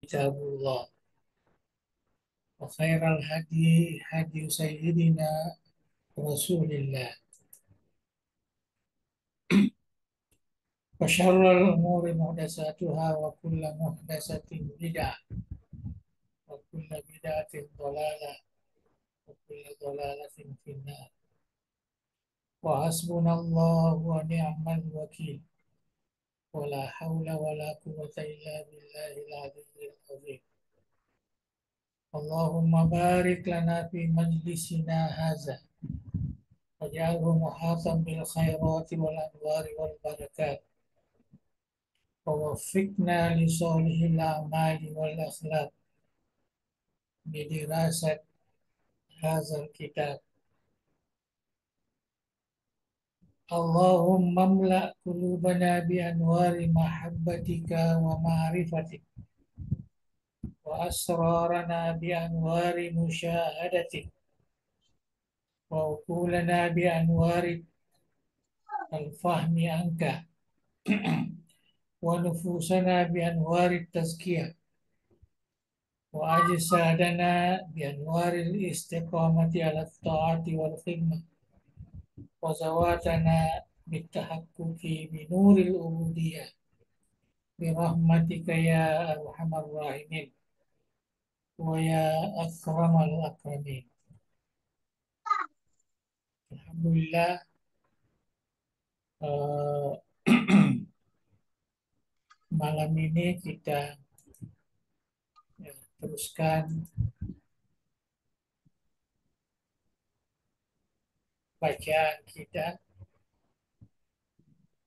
Kitabullah wa khairal hadi hadi sayyidina Rasulillah wa syarrul umuri muhdatsatuha wa kullu muhdatsatin bid'ah wa kullu bid'atin dhalalah wa kullu dhalalatin finnar wa hasbunallahu wa ni'mal wakil wa la haula wa la quwwata illa billahil aliyyil azim. Allahumma barik lana fi majlisina hadza waj'alhu muhatan bil khairati wal anwari wal barakat. ووفقنا لصالح الأعمال والأخلاق بدراسة هذا الكتاب. اللهم املأ قلوبنا بأنوار محبتك ومعرفتك وأسرارنا بأنوار مشاهدتك وعقولنا بأنوار الفهم عنك ونفوسنا بأنوار التزكية وأجسادنا بأنوار الاستقامة على الطاعة والخدمة وزواتنا بالتحقق بنور العبودية برحمتك يا أرحم الراحمين ويا أكرم الأكرمين. Alhamdulillah, eh, malam ini kita teruskan bacaan kita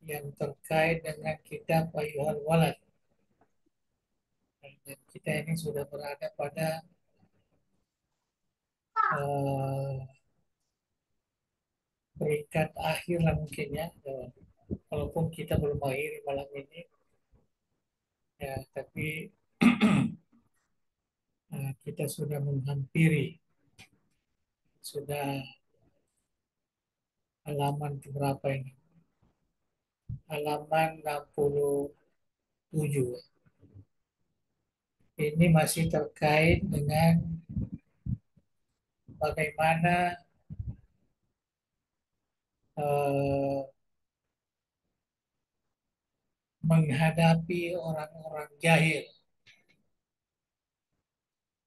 yang terkait dengan kitab Ayyuhal Walad. Dan kita ini sudah berada pada eh, peringkat akhir lah mungkin ya. Walaupun kita belum akhiri malam ini, ya, tapi kita sudah menghampiri, sudah halaman berapa ini? Halaman 67. Ini masih terkait dengan bagaimana eh, menghadapi orang-orang jahil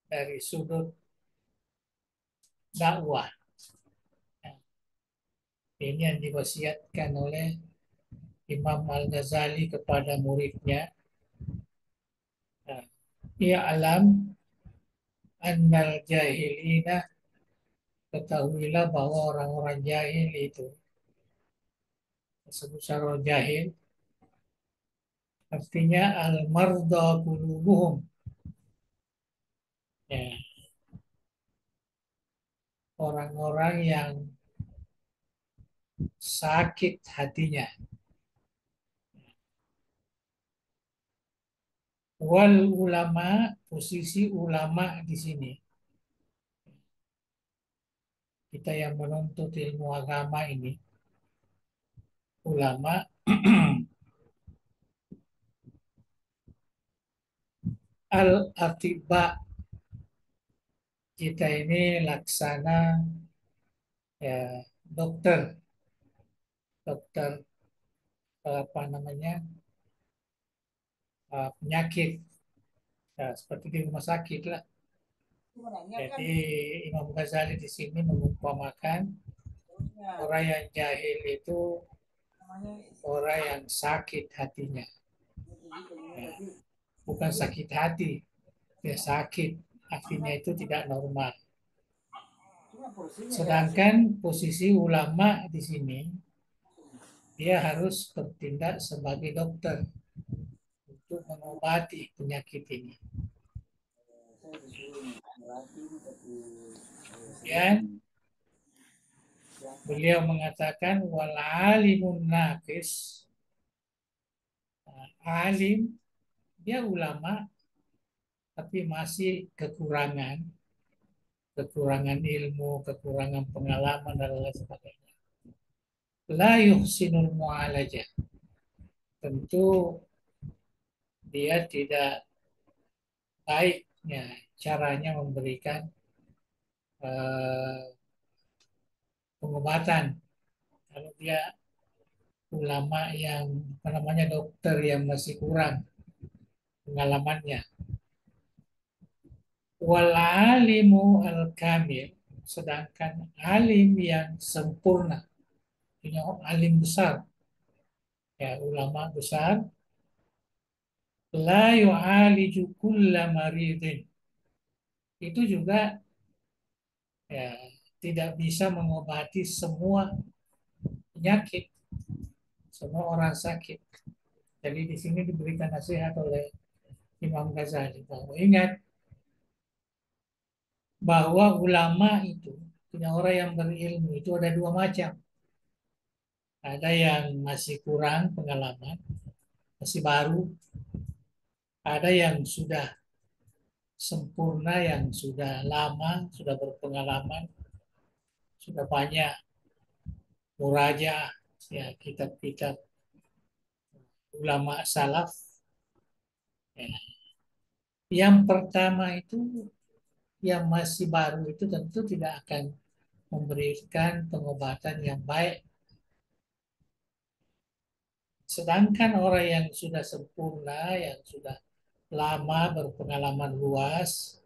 dari sudut dakwah. Nah, ini yang diwasiatkan oleh Imam Al-Ghazali kepada muridnya. Nah, ia alam annal jahilina, ketahuilah bahwa orang-orang jahil itu disebut secara jahil artinya al-marda qulubuhum, ya, orang-orang yang sakit hatinya. Wal ulama, posisi ulama di sini, kita yang menuntut ilmu agama ini, ulama al-atiba, kita ini laksana, ya, dokter, dokter, apa namanya, penyakit, ya, seperti di rumah sakit lah. Jadi Imam Ghazali di sini mengumpamakan orang yang jahil itu orang yang sakit hatinya. Ya, bukan sakit hati, dia sakit, hatinya itu tidak normal. Sedangkan posisi ulama di sini, dia harus bertindak sebagai dokter untuk mengobati penyakit ini. Kemudian beliau mengatakan wal alimun naqis, alim dia ulama tapi masih kekurangan, kekurangan ilmu, kekurangan pengalaman dan lain sebagainya. La yuhsinul mu'alajah, tentu dia tidak baiknya caranya memberikan eh, pengobatan. Kalau dia ulama yang apa namanya dokter yang masih kurang pengalamannya. Wal alimu al kamil, sedangkan alim yang sempurna, punya alim besar, ya ulama besar, la yu'aliju kulla maridin, itu juga ya tidak bisa mengobati semua penyakit, semua orang sakit. Jadi di sini diberikan nasihat oleh Imam Ghazali bahwa ingat bahwa ulama itu punya orang yang berilmu itu ada dua macam. Ada yang masih kurang pengalaman, masih baru, ada yang sudah sempurna, yang sudah lama, sudah berpengalaman, sudah banyak murajaah ya kitab-kitab ulama salaf. Ya. Yang pertama itu yang masih baru itu tentu tidak akan memberikan pengobatan yang baik. Sedangkan orang yang sudah sempurna, yang sudah lama berpengalaman luas,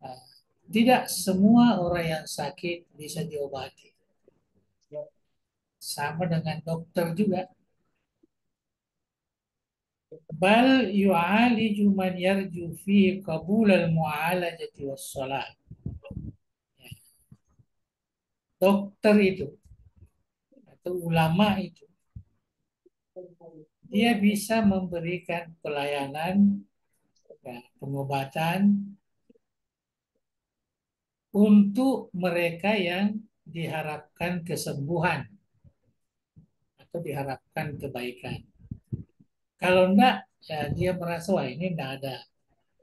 nah, tidak semua orang yang sakit bisa diobati. Sama dengan dokter juga. Bal yu'aliju man yarju fi qabul al-mu'alajati was-salah. Dokter itu atau ulama itu dia bisa memberikan pelayanan ya, pengobatan untuk mereka yang diharapkan kesembuhan atau diharapkan kebaikan. Kalau enggak, ya dia merasa wah ini enggak ada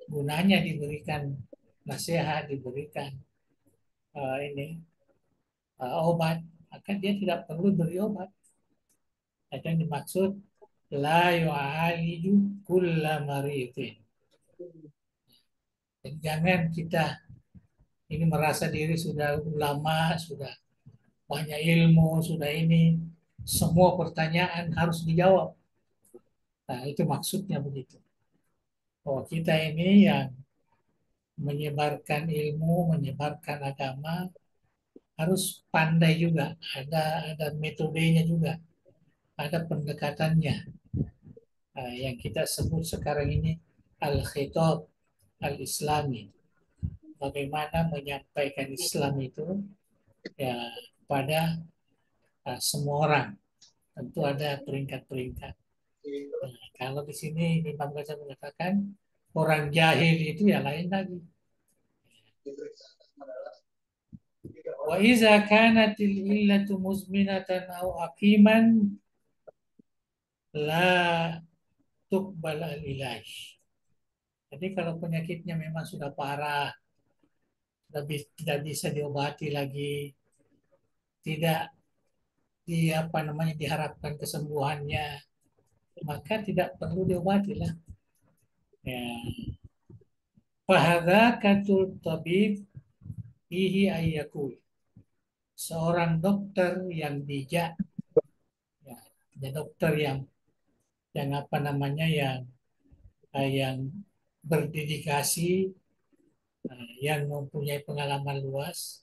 gunanya diberikan nasihat, diberikan ini obat, maka dia tidak perlu beri obat. Itu yang dimaksud la yu'aliju kulla maridin. Dan jangan kita ini merasa diri sudah ulama, sudah banyak ilmu, sudah ini semua pertanyaan harus dijawab. Nah, itu maksudnya begitu. Oh, kita ini yang menyebarkan ilmu, menyebarkan agama harus pandai juga. Ada metodenya juga, ada pendekatannya. Nah, yang kita sebut sekarang ini al-khitab al-islami. Bagaimana menyampaikan Islam itu ya kepada semua orang. Tentu ada peringkat-peringkat. Nah, kalau di sini Imam Ghazali mengatakan orang jahil itu ya lain lagi. Wa iza kanatil illatu muzminatan au aqiman la tuqbal al ilaj. Jadi kalau penyakitnya memang sudah parah, sudah tidak bisa diobati lagi, tidak apa namanya diharapkan kesembuhannya, maka tidak perlu diobati lah. Ya. Fahadakatul tabib ihi ayyakul. Seorang dokter yang bijak, ya, ya dokter yang apa namanya yang berdedikasi, yang mempunyai pengalaman luas,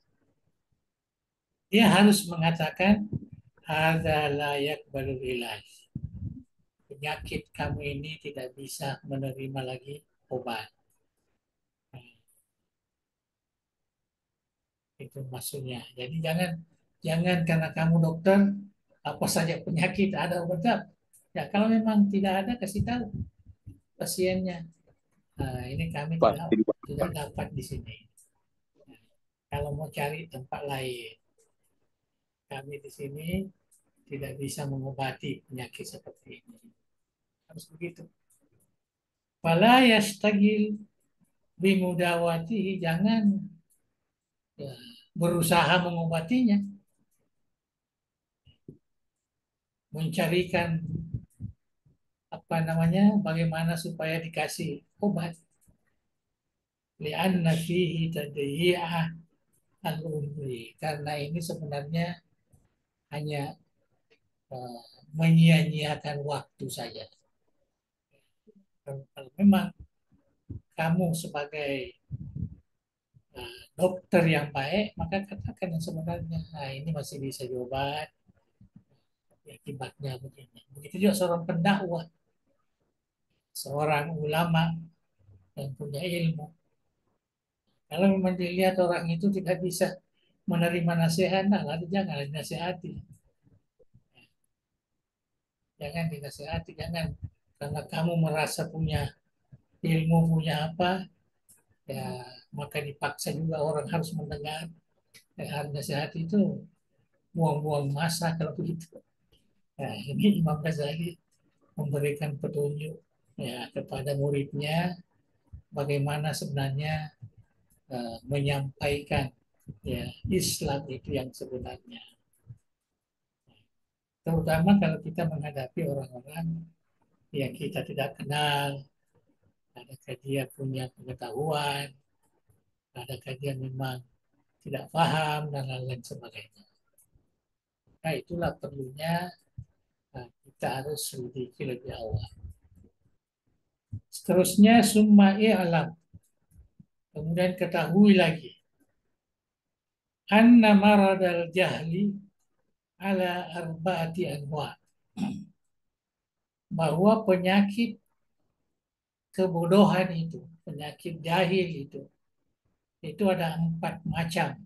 dia harus mengatakan ada layak balul ilaj. Penyakit kamu ini tidak bisa menerima lagi obat. Nah, itu maksudnya. Jadi jangan jangan karena kamu dokter apa saja penyakit ada obat. Ya kalau memang tidak ada kasih tahu pasiennya. Nah, ini kami tidak Pasti tidak dibangun. dapat di sini. Nah, kalau mau cari tempat lain, kami di sini tidak bisa mengobati penyakit seperti ini. Harus begitu. Fala yastagil bimudawatihi, jangan ya, berusaha mengobatinya, mencarikan apa namanya, bagaimana supaya dikasih obat. li'anna fihi tadyi'ah al-umri. Karena ini sebenarnya hanya uh, menyia-nyiakan waktu saja. Kalau memang kamu sebagai dokter yang baik, maka katakan yang sebenarnya, nah ini masih bisa diobat, akibatnya begini. Begitu juga seorang pendakwah, seorang ulama yang punya ilmu. Kalau memang dilihat orang itu tidak bisa menerima nasihat, nah lalu jangan dinasihati. Jangan dinasihati, jangan karena kamu merasa punya ilmu, punya apa, ya maka dipaksa juga orang harus mendengar. Harus nasihat itu buang-buang masa kalau begitu. Nah, ini Imam Ghazali memberikan petunjuk ya kepada muridnya bagaimana sebenarnya menyampaikan ya Islam itu yang sebenarnya. Terutama kalau kita menghadapi orang-orang yang kita tidak kenal, adakah dia punya pengetahuan, adakah dia memang tidak paham dan lain-lain sebagainya. Nah itulah perlunya kita harus selidiki lebih awal. Seterusnya summa'i alam. Kemudian ketahui lagi anna maradal jahli ala arba'ati anwa, bahwa penyakit kebodohan itu, penyakit jahil itu ada 4 macam.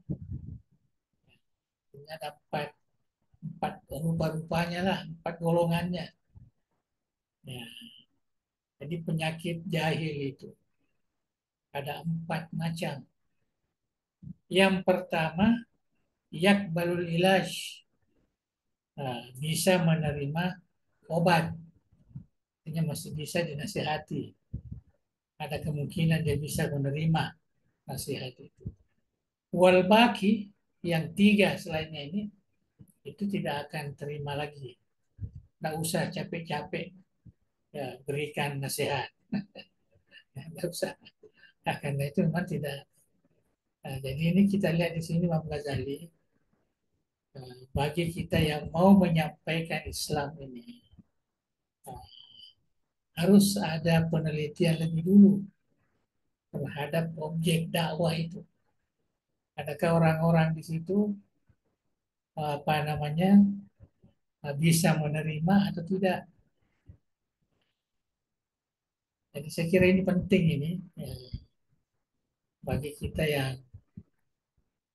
Ada empat rupa-rupanya lah, 4 golongannya. Ya, jadi penyakit jahil itu ada 4 macam. Yang pertama, yakbalul ilaj, nah, bisa menerima obat, artinya masih bisa dinasihati. Ada kemungkinan dia bisa menerima nasihat itu. Wal baki, yang 3 selainnya ini, itu tidak akan terima lagi. Tidak usah capek-capek ya, berikan nasihat. Tidak usah. Nah, karena itu memang tidak. Nah, jadi ini kita lihat di sini Imam Ghazali, bagi kita yang mau menyampaikan Islam ini, harus ada penelitian lebih dulu terhadap objek dakwah itu. Adakah orang-orang di situ apa namanya bisa menerima atau tidak? Jadi saya kira ini penting ini ya, bagi kita yang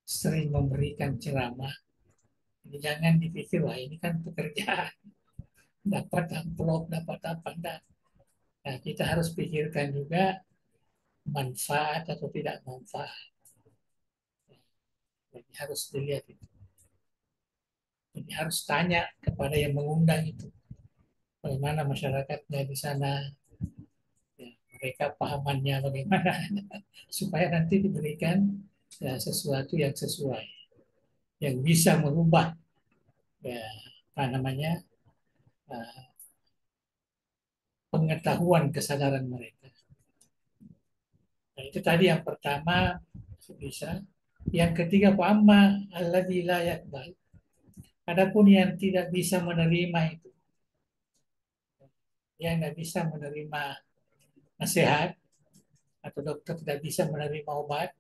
sering memberikan ceramah. Jadi jangan dipikir wah ini kan pekerjaan, dapat amplop, dapat apa enggak. Nah, kita harus pikirkan juga manfaat atau tidak manfaat. Jadi harus dilihat itu. Jadi harus tanya kepada yang mengundang itu. Bagaimana masyarakatnya di sana, ya, mereka pahamannya bagaimana, supaya nanti diberikan ya, sesuatu yang sesuai, yang bisa merubah ya, apa namanya uh, pengetahuan kesadaran mereka. Nah, itu tadi yang pertama bisa. Yang ketiga, amma alladzi la yaqbal. Adapun yang tidak bisa menerima itu, yang tidak bisa menerima nasihat atau dokter tidak bisa menerima obat.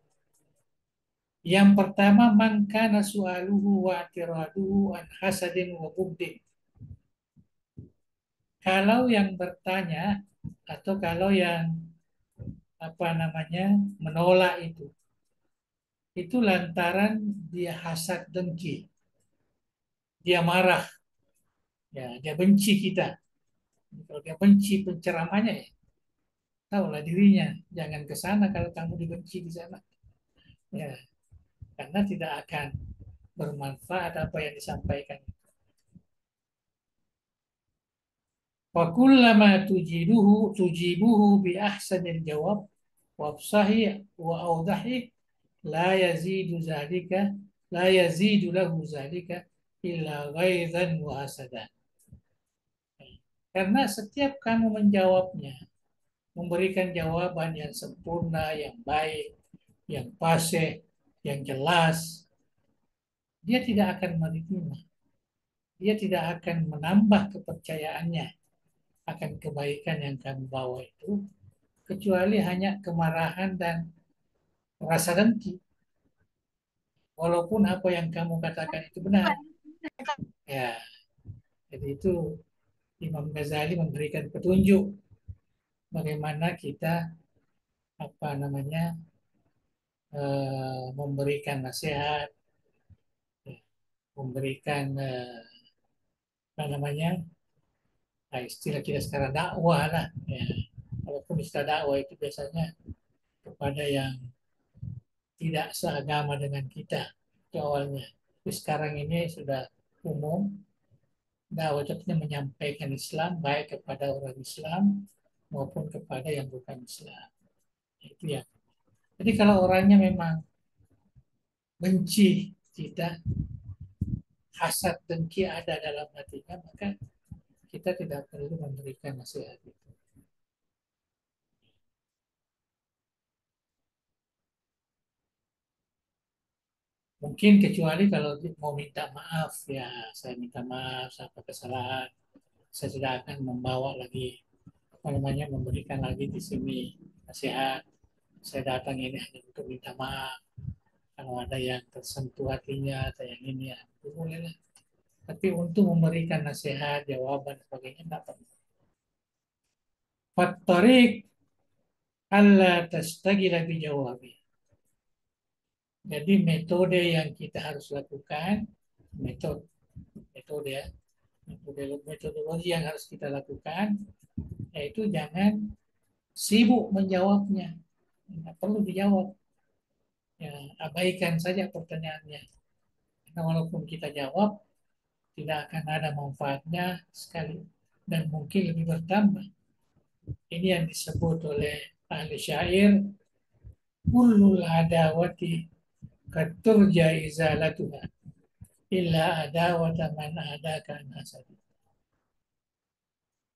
Yang pertama, man kana su'aluhu wa tiraduhu an hasadin wa bugdin. Kalau yang bertanya atau kalau yang apa namanya menolak itu lantaran dia hasad dengki, dia marah, ya dia benci kita. Kalau dia benci penceramahnya ya tahulah dirinya, jangan ke sana kalau kamu dibenci di sana. Ya, karena tidak akan bermanfaat apa yang disampaikan. Wa kullama tujibuhu bi ahsanil jawab wa sahih wa awdahi la yazidu zalika la yazidu lahu zalika illa ghaizan wa hasadan. Karena setiap kamu menjawabnya memberikan jawaban yang sempurna, yang baik, yang fasih, yang jelas, dia tidak akan menerima. Dia tidak akan menambah kepercayaannya akan kebaikan yang kamu bawa itu, kecuali hanya kemarahan dan rasa dengki. Walaupun apa yang kamu katakan itu benar. Ya, jadi itu Imam Ghazali memberikan petunjuk bagaimana kita apa namanya memberikan nasihat, memberikan apa namanya istilah kita sekarang dakwah lah. Ya. Walaupun istilah dakwah itu biasanya kepada yang tidak seagama dengan kita itu awalnya. Tapi sekarang ini sudah umum dakwah itu menyampaikan Islam baik kepada orang Islam maupun kepada yang bukan Islam. Itu ya. Jadi kalau orangnya memang benci kita, hasad dengki ada dalam hatinya, maka kita tidak perlu memberikan nasihat itu. Mungkin kecuali kalau mau minta maaf, ya saya minta maaf apa kesalahan. Saya tidak akan membawa lagi apa namanya memberikan lagi di sini nasihat. Saya datang ini hanya untuk minta maaf. Kalau ada yang tersentuh hatinya atau yang ini ya, itu boleh lah. Tapi untuk memberikan nasihat, jawaban sebagainya tidak perlu. Fattarik Allah tastagila bijawabi. Jadi metode yang kita harus lakukan, metode, metode ya, metodologi yang harus kita lakukan, yaitu jangan sibuk menjawabnya. Tidak perlu dijawab. Ya, abaikan saja pertanyaannya. Karena walaupun kita jawab, tidak akan ada manfaatnya sekali. Dan mungkin lebih bertambah. Ini yang disebut oleh ahli syair, kullul adawati katurja izalatuha illa adawata man adaka nasab.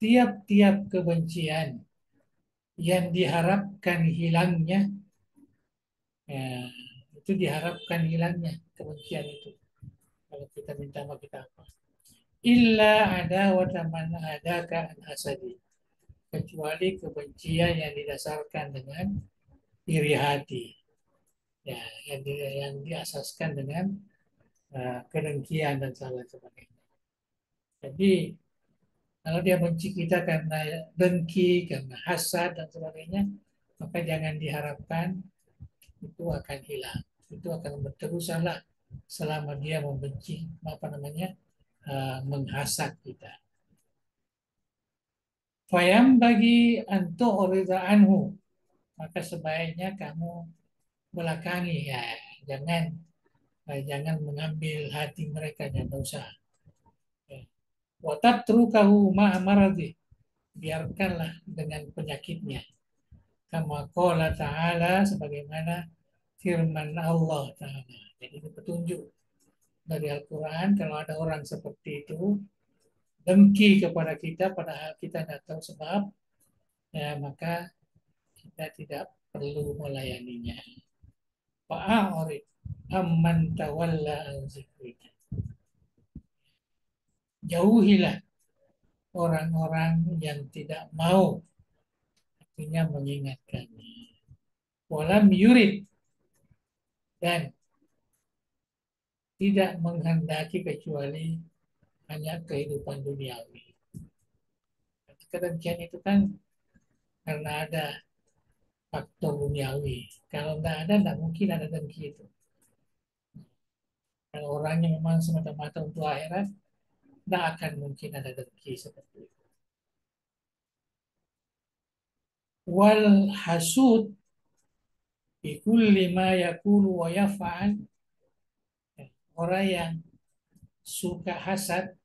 Tiap-tiap kebencian yang diharapkan hilangnya, ya, itu diharapkan hilangnya kebencian itu. Kalau kita minta sama kita apa? Illa adawata man adaka hasadi. Kecuali kebencian yang didasarkan dengan iri hati, ya, yang diasaskan dengan kedengkian dan sebagainya. Jadi kalau dia benci kita karena dengki, karena hasad dan sebagainya, maka jangan diharapkan itu akan hilang. Itu akan berterusanlah selama dia membenci, apa namanya, menghasad kita. Fayam bagi antu anhu, maka sebaiknya kamu belakangi ya, jangan jangan mengambil hati mereka, jangan usah. Watat trukahu ma'amaradi, biarkanlah dengan penyakitnya. Kama qala ta'ala, sebagaimana firman Allah Ta'ala. Jadi ini petunjuk dari Al-Quran. Kalau ada orang seperti itu dengki kepada kita padahal kita tidak tahu sebab, ya maka kita tidak perlu melayaninya. Fa'a'rid amman tawalla an zikrina. Jauhilah orang-orang yang tidak mau, artinya mengingatkannya. Walam yurid, dan tidak menghendaki kecuali hanya kehidupan duniawi. Kebencian itu kan karena ada faktor duniawi. Kalau nggak ada, nggak mungkin ada dengki itu. Kalau orangnya memang semata-mata untuk akhirat, nggak akan mungkin ada dengki seperti itu. Wal hasud bi kulli ma yaqulu wa yaf'al. Orang yang suka hasad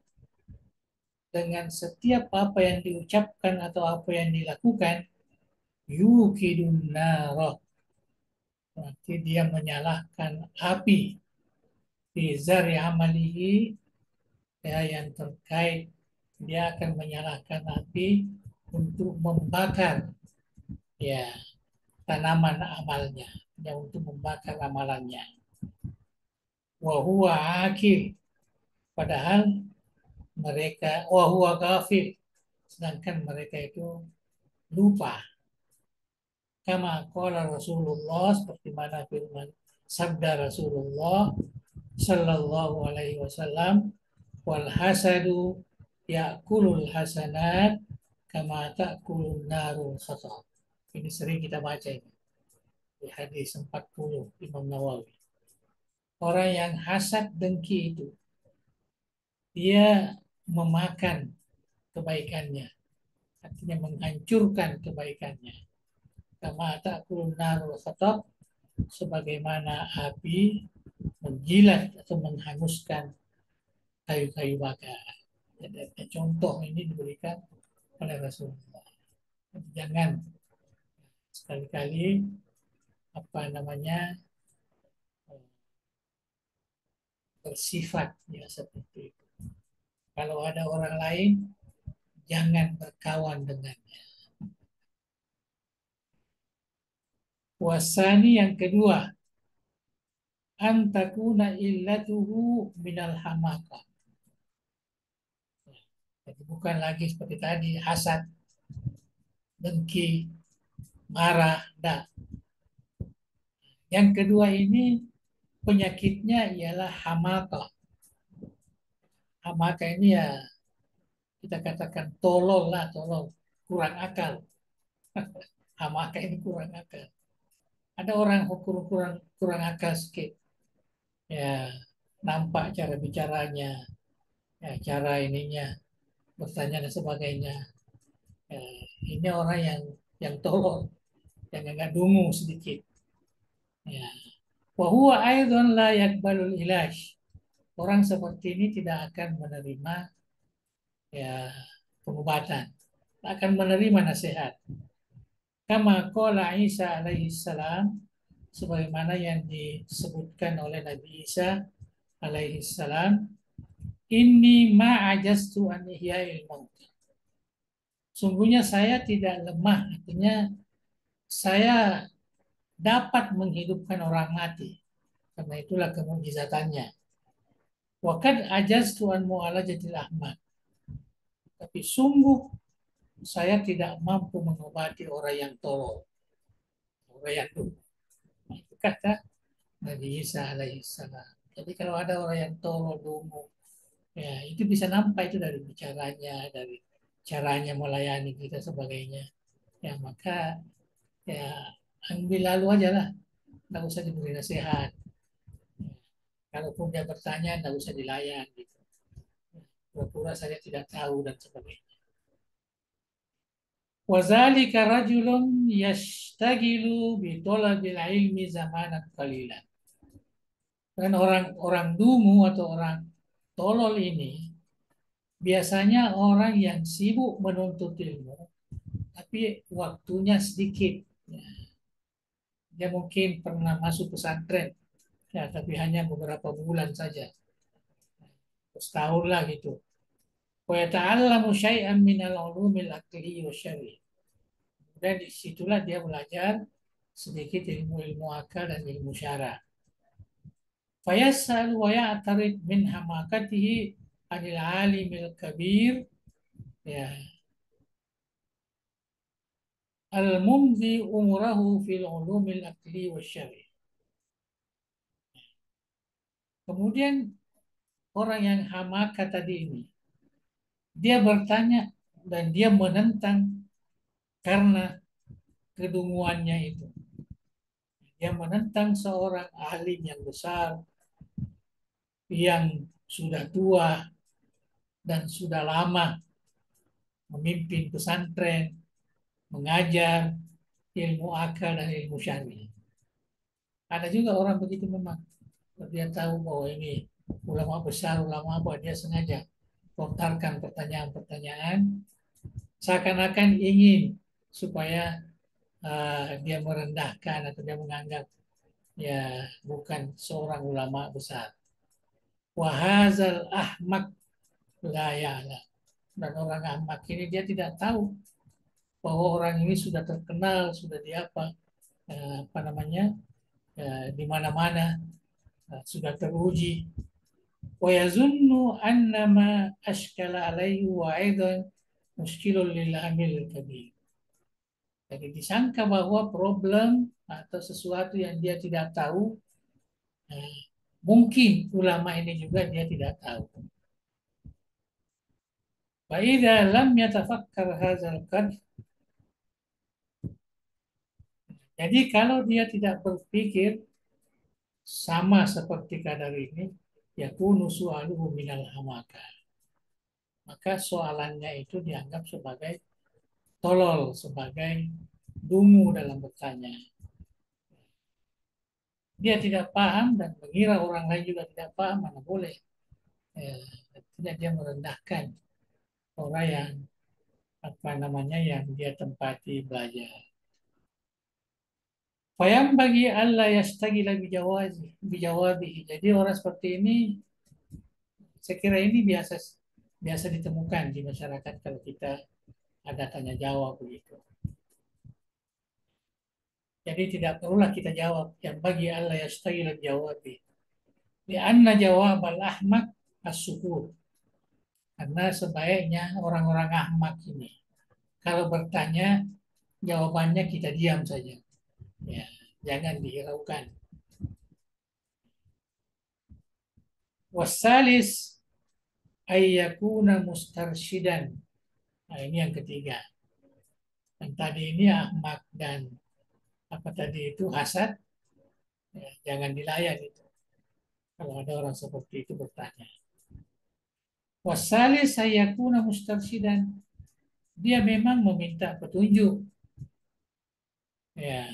dengan setiap apa yang diucapkan atau apa yang dilakukan, yukidun narah, berarti dia menyalahkan api di zari amalihi, ya, yang terkait, dia akan menyalahkan api untuk membakar ya tanaman amalnya, yang untuk membakar amalannya. Wahuwa akil, padahal mereka wahuwa kafir, sedangkan mereka itu lupa. Kama qala Rasulullah, seperti mana firman sabda Rasulullah sallallahu alaihi wasallam, wal hasadu ya'kulul hasanat kama ta'kulun narul khatab. Ini sering kita baca ini di hadis 40 Imam Nawawi. Orang yang hasad dengki itu dia memakan kebaikannya, artinya menghancurkan kebaikannya. Kama ta'kulun narul khatab, sebagaimana api menjilat atau menghanguskan kayu-kayu bakar. Jadi, contoh ini diberikan oleh Rasulullah. Jangan sekali-kali apa namanya bersifat ya seperti itu. Kalau ada orang lain, jangan berkawan dengannya. Wasani yang kedua, antakuna illatuhu minal hamaka. Jadi bukan lagi seperti tadi hasad, dengki, marah, dah. Yang kedua ini penyakitnya ialah hamaka. Hamaka ini ya kita katakan tolol lah, tolol, kurang akal. Hamaka ini kurang akal. Ada orang kurang kurang akal sedikit, ya nampak cara bicaranya, ya, cara ininya bertanya dan sebagainya. Ya, ini orang yang tolol, yang agak dungu sedikit. Ya. Wahuwa aidon la yakbalul ilash. Orang seperti ini tidak akan menerima ya pengobatan, akan menerima nasihat. Kama qala Isa alaihi salam, sebagaimana yang disebutkan oleh Nabi Isa alaihi salam, inni ma ajastu an ihya'il maut. Sungguhnya saya tidak lemah, artinya saya dapat menghidupkan orang mati. Karena itulah kemujizatannya. Wakad ajastu an mu'alajatil ahmad. Tapi sungguh saya tidak mampu mengobati orang yang tolol, orang yang dulu. Itu kata Nabi Isa alaihissalam. Jadi kalau ada orang yang tolol dungu, ya itu bisa nampak itu dari bicaranya, dari caranya melayani kita sebagainya. Ya maka ya ambil lalu aja lah, nggak usah diberi nasihat. Kalaupun dia bertanya, nggak usah dilayan gitu. Pura-pura saya tidak tahu dan sebagainya. Wazalika rajulun yashtagilu bitolabil ilmi zamanan qalilan. Dan orang-orang dungu atau orang tolol ini biasanya orang yang sibuk menuntut ilmu, tapi waktunya sedikit. Ya, dia mungkin pernah masuk pesantren, ya, tapi hanya beberapa bulan saja, setahun lah gitu. Wa yata'allamu syai'an minal ulumil aqli wa syar'i. Dan disitulah dia belajar sedikit ilmu-ilmu akal dan ilmu syara. Fayasal wa ya'tarid min hamakatihi anil alimil kabir, ya, al-mumdi umurahu fil ulumil aqli wa syari. Kemudian orang yang hamaka tadi ini, dia bertanya dan dia menentang karena kedunguannya itu. Dia menentang seorang alim yang besar, yang sudah tua dan sudah lama memimpin pesantren, mengajar ilmu akal dan ilmu syar'i. Ada juga orang begitu memang. Dia tahu bahwa ini ulama besar, ulama apa, dia sengaja lontarkan pertanyaan-pertanyaan seakan-akan ingin supaya dia merendahkan atau dia menganggap ya bukan seorang ulama besar. Wahazal ahmak la ya'lam. Dan orang ahmak ini dia tidak tahu bahwa orang ini sudah terkenal, sudah di apa namanya, di mana-mana, sudah teruji. Wa yazunnu annama ashkala alaihi wa aidan muskilul lil amil kabir. Jadi disangka bahwa problem atau sesuatu yang dia tidak tahu, eh, mungkin ulama ini juga dia tidak tahu. Wa idza lam yatafakkar hadzal qadr. Jadi kalau dia tidak berpikir sama seperti kadar ini, yakunu su'aluhu minal hamaka. Maka soalannya itu dianggap sebagai tolol, sebagai dungu dalam bertanya. Dia tidak paham dan mengira orang lain juga tidak paham, mana boleh. Tidak, dia merendahkan orang yang apa namanya yang dia tempati belajar. Fayam bagi Allah yastagila bijawabi. Jadi orang seperti ini, saya kira ini biasa biasa ditemukan di masyarakat kalau kita ada tanya jawab begitu. Jadi tidak perlulah kita jawab. Yang bagi Allah yastagila bijawabi. Lianna jawab al-ahmak as-sukur. Karena sebaiknya orang-orang ahmak ini, kalau bertanya, jawabannya kita diam saja. Ya, jangan dihiraukan. Wasalis ayyakuna mustarsyidan. Nah, ini yang ketiga. Dan tadi ini ahmak dan apa tadi itu hasad, ya, jangan dilayan itu. Kalau ada orang seperti itu bertanya. Wasalis ayyakuna mustarsyidan. Dia memang meminta petunjuk. Ya,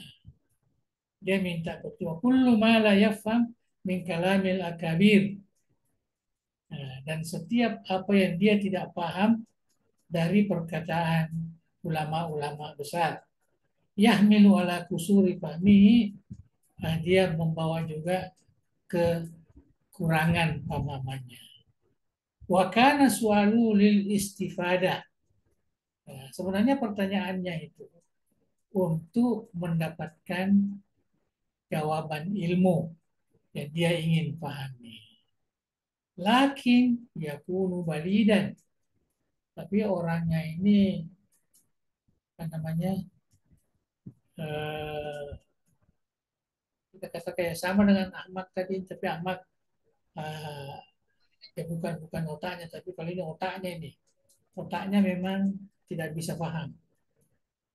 dia minta petunjuk. Kullu ma la yafham min kalamil akabir. Nah, dan setiap apa yang dia tidak paham dari perkataan ulama-ulama besar. Yahmilu ala kusuri fahmihi, dia membawa juga kekurangan pemahamannya. Wa kana su'alu lil istifadah. Nah, sebenarnya pertanyaannya itu untuk mendapatkan jawaban ilmu yang dia ingin pahami. Lakin yakunu balidan. Tapi orangnya ini apa namanya, eh, kita kata kayak sama dengan Ahmad tadi, tapi Ahmad eh, ya bukan bukan otaknya, tapi kali ini otaknya memang tidak bisa paham.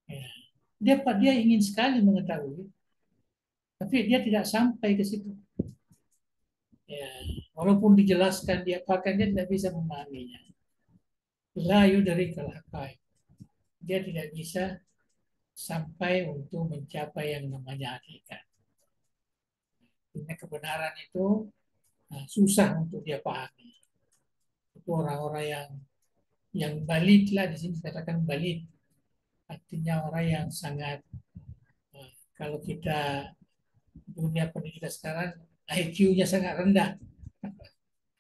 Ya. Dia ingin sekali mengetahui, tapi dia tidak sampai ke situ. Ya. Walaupun dijelaskan dia pakai, dia tidak bisa memahaminya. La yudari kalhakai. Dia tidak bisa sampai untuk mencapai yang namanya hakikat. Ini kebenaran itu susah untuk dia pahami. Itu orang-orang yang balid lah, di sini dikatakan balid, artinya orang yang sangat, kalau kita dunia pendidikan sekarang IQ-nya sangat rendah.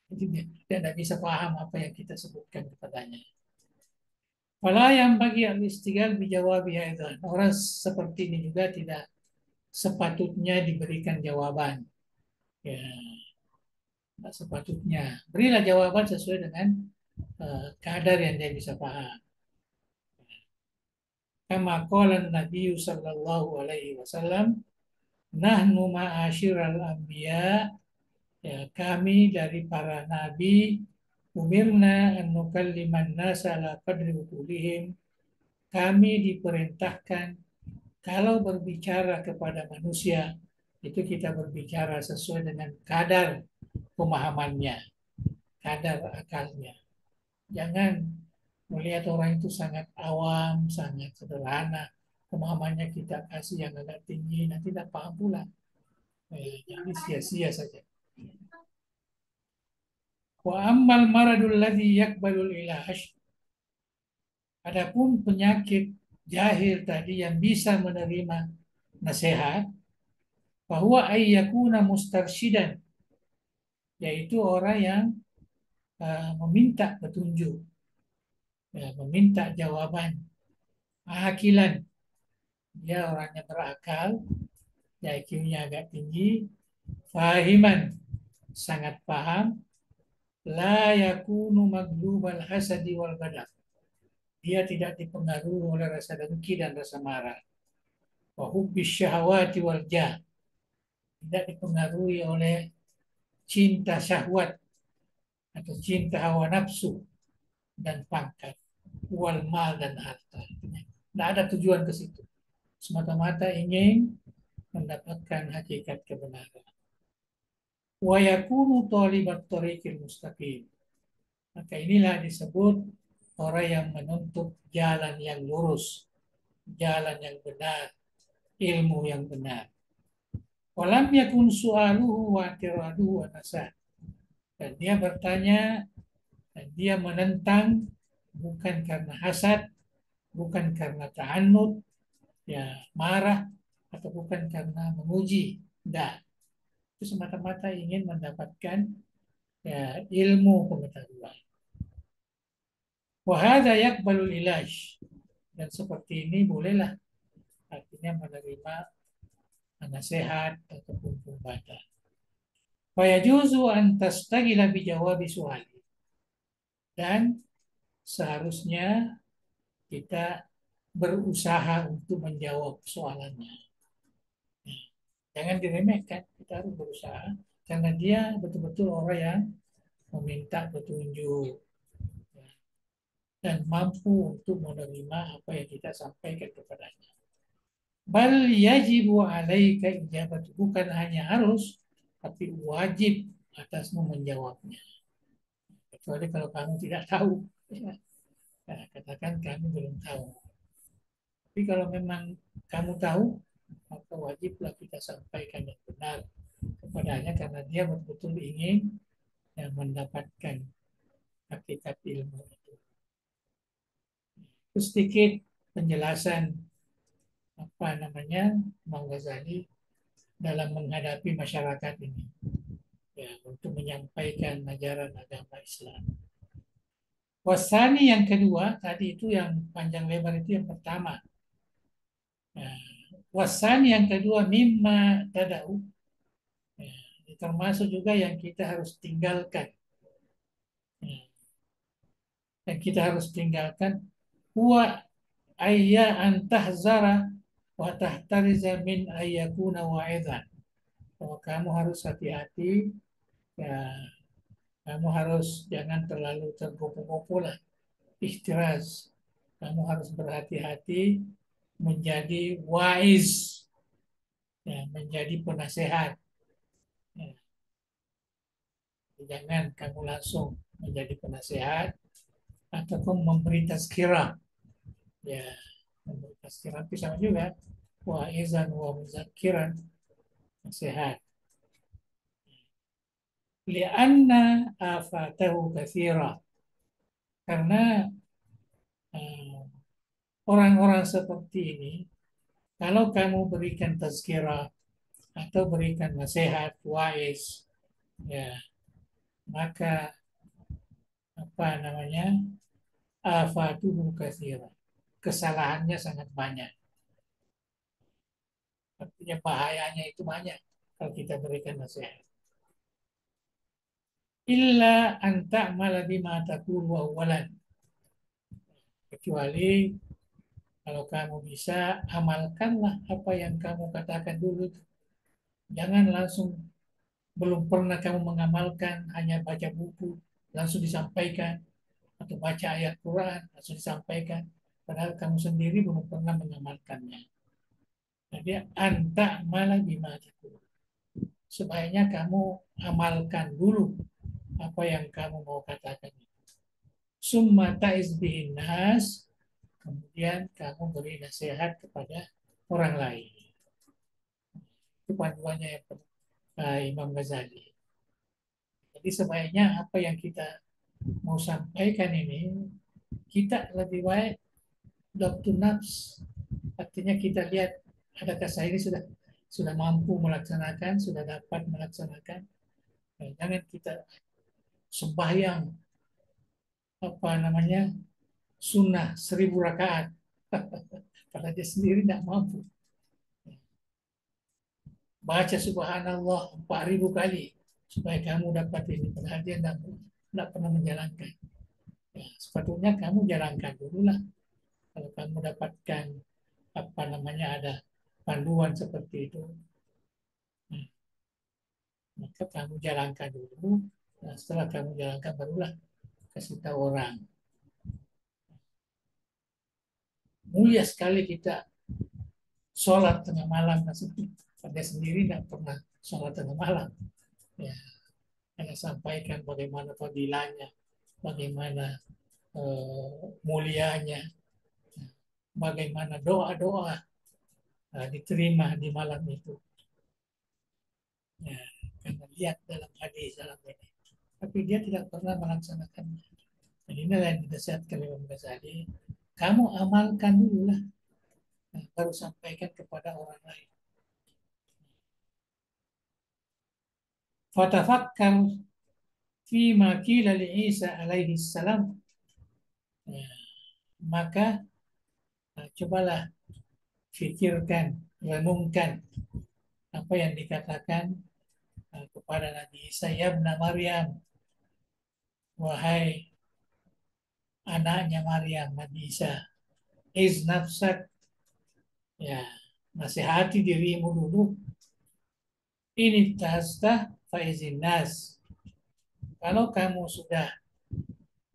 Jadi dia tidak bisa paham apa yang kita sebutkan kepadanya. Walau yang bagi al-istighal bijawab itu, orang seperti ini juga tidak sepatutnya diberikan jawaban. Ya, tidak sepatutnya. Berilah jawaban sesuai dengan kadar yang dia bisa paham. Kama qala Nabi sallallahu alaihi wasallam, nahnu ma'asyiral anbiya, ya, kami dari para nabi, umirna an nukalliman nasa ala qadri uqulihim, kami diperintahkan kalau berbicara kepada manusia itu kita berbicara sesuai dengan kadar pemahamannya, kadar akalnya. Jangan melihat orang itu sangat awam, sangat sederhana, pemahamannya kita kasih yang agak tinggi, nanti tidak paham pula. Jadi sia-sia saja. Wa ammal maradul ladzi yakbalul ilash. Adapun penyakit jahil tadi yang bisa menerima nasihat, bahwa ayyakuna mustarsyidan, yaitu orang yang meminta petunjuk, ya, meminta jawaban. Akilan, dia orangnya berakal, IQ-nya agak tinggi. Fahiman, sangat paham. La yakunu maglubal hasadi wal badar. Dia tidak dipengaruhi oleh rasa dengki dan rasa marah. Wa hubbis syahwati wal jah. Tidak dipengaruhi oleh cinta syahwat atau cinta hawa nafsu dan pangkat, wal mal dan harta. Tidak ada tujuan ke situ. Semata-mata ingin mendapatkan hakikat kebenaran. Wa yakunu talibat tariqil mustaqim. Maka inilah disebut orang yang menuntut jalan yang lurus, jalan yang benar, ilmu yang benar. Walam yakun su'aluhu wa tiraduhu wa nasah. Dan dia bertanya dan dia menentang bukan karena hasad, bukan karena ta'annud, ya marah, atau bukan karena memuji. Tidak. Itu semata-mata ingin mendapatkan ya, ilmu pengetahuan. Wahada yakbalul ilaj. Dan seperti ini bolehlah artinya menerima nasihat ataupun pengobatan. Fayajuzu an tastagila bijawabi suali. Dan seharusnya kita berusaha untuk menjawab soalannya. Jangan diremehkan, kita harus berusaha. Karena dia betul-betul orang yang meminta petunjuk dan mampu untuk menerima apa yang kita sampaikan kepadanya. Bal yajibu alaika ijabat, bukan hanya harus, tapi wajib atasmu menjawabnya. Kecuali kalau kamu tidak tahu, ya, katakan kamu belum tahu. Tapi kalau memang kamu tahu, maka wajiblah kita sampaikan yang benar kepadanya karena dia betul-betul ingin yang mendapatkan hakikat ilmu itu. Itu sedikit penjelasan apa namanya Imam Ghazali dalam menghadapi masyarakat ini, ya, untuk menyampaikan ajaran agama Islam. Wasani yang kedua, tadi itu yang panjang lebar itu yang pertama. Nah, wasani yang kedua mimma tadau, ya, termasuk juga yang kita harus tinggalkan. Ya, yang kita harus tinggalkan huwa ayya antahzara wa tahtariza min ayyakuna wa'idhan. Bahwa kamu harus hati-hati, ya, kamu harus jangan terlalu tergopoh-gopoh lah, ikhtiraz. Kamu harus berhati-hati menjadi wise, ya, menjadi penasehat. Ya, jangan kamu langsung menjadi penasehat ataupun memberi tazkirah. Ya, memberi tazkirah itu sama juga. Wa'izan wa muzakiran, nasihat. Lianna afatahu kathira. Karena eh, orang-orang seperti ini, kalau kamu berikan tazkirah atau berikan nasihat, wais, ya, maka apa namanya, afatuhu kathira. Kesalahannya sangat banyak. Artinya bahayanya itu banyak kalau kita berikan nasihat. Illa anta malabi taqulu awalan. Kecuali kalau kamu bisa, amalkanlah apa yang kamu katakan dulu. Jangan langsung belum pernah kamu mengamalkan, hanya baca buku, langsung disampaikan. Atau baca ayat Quran, langsung disampaikan. Padahal kamu sendiri belum pernah mengamalkannya. Jadi, anta malah bimataku. Sebaiknya kamu amalkan dulu apa yang kamu mau katakan. Summa ta'iz bihin nas, kemudian kamu beri nasihat kepada orang lain. Itu panduannya yang Imam Ghazali. Jadi sebaiknya apa yang kita mau sampaikan ini, kita lebih baik dokter nafs. Artinya kita lihat adakah saya ini sudah mampu melaksanakan, sudah dapat melaksanakan. Nah, jangan kita sembahyang apa namanya sunnah 1000 rakaat, Karena dia sendiri tidak mampu. Baca subhanallah 4.000 kali supaya kamu dapat ini. Padahal dia tidak pernah menjalankan. Ya, sepatutnya kamu jalankan dulu lah. Kalau kamu dapatkan apa namanya ada panduan seperti itu, nah, maka kamu jalankan dulu. Nah, setelah kamu jalankan barulah kasih tahu orang. Mulia sekali kita sholat tengah malam, maksudnya pada sendiri tidak pernah sholat tengah malam. Ya, hanya sampaikan bagaimana fadilahnya, bagaimana mulianya, bagaimana doa-doa diterima di malam itu. Ya, karena lihat dalam hadis dalam ini. Tapi dia tidak pernah melaksanakannya. Dan inilah yang dinasihatkan oleh Imam Ghazali. Kamu amalkan dulu lah, baru sampaikan kepada orang lain. Fatafakkar fi ma qila li Isa alaihi salam. Ya, maka cobalah fikirkan, renungkan apa yang dikatakan kepada Nabi Isa, ya Ibn Maryam, wahai anaknya Maryam, Nabi Isa, iz nafsak, ya, nasihati dirimu dulu, ini tahastah faizin nas. Kalau kamu sudah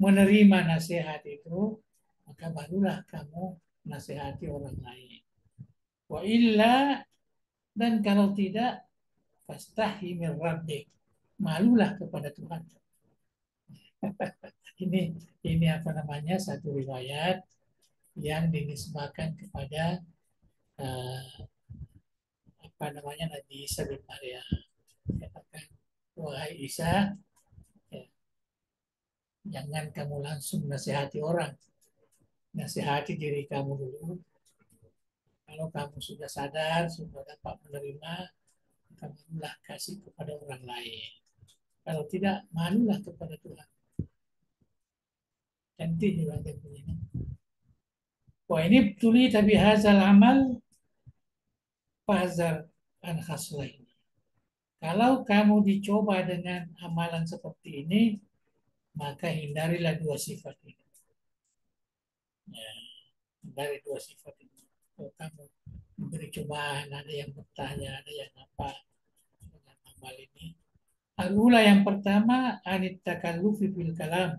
menerima nasihat itu, maka barulah kamu nasihati orang lain. Wa illa, dan kalau tidak, fastahi min rabbik, malulah kepada Tuhan. ini ini apa namanya satu riwayat yang dinisbahkan kepada uh, apa namanya Nabi Isa bin Maryam. Katakan, wahai Isa, ya, jangan kamu langsung nasihati orang, nasihati diri kamu dulu. Kalau kamu sudah sadar, sudah dapat menerima, kamulah kasih kepada orang lain. Kalau tidak, malulah kepada Tuhan. Cantik juga dia punya. Wah, ini tuli tapi hazal amal fazar an khaslain. Kalau kamu dicoba dengan amalan seperti ini, maka hindarilah dua sifat ini. Ya, hindari dua sifat ini. Kalau kamu diberi cobaan, ada yang bertanya, ada yang apa dengan amal ini. Al-ula yang pertama, anit takallufi fil kalam.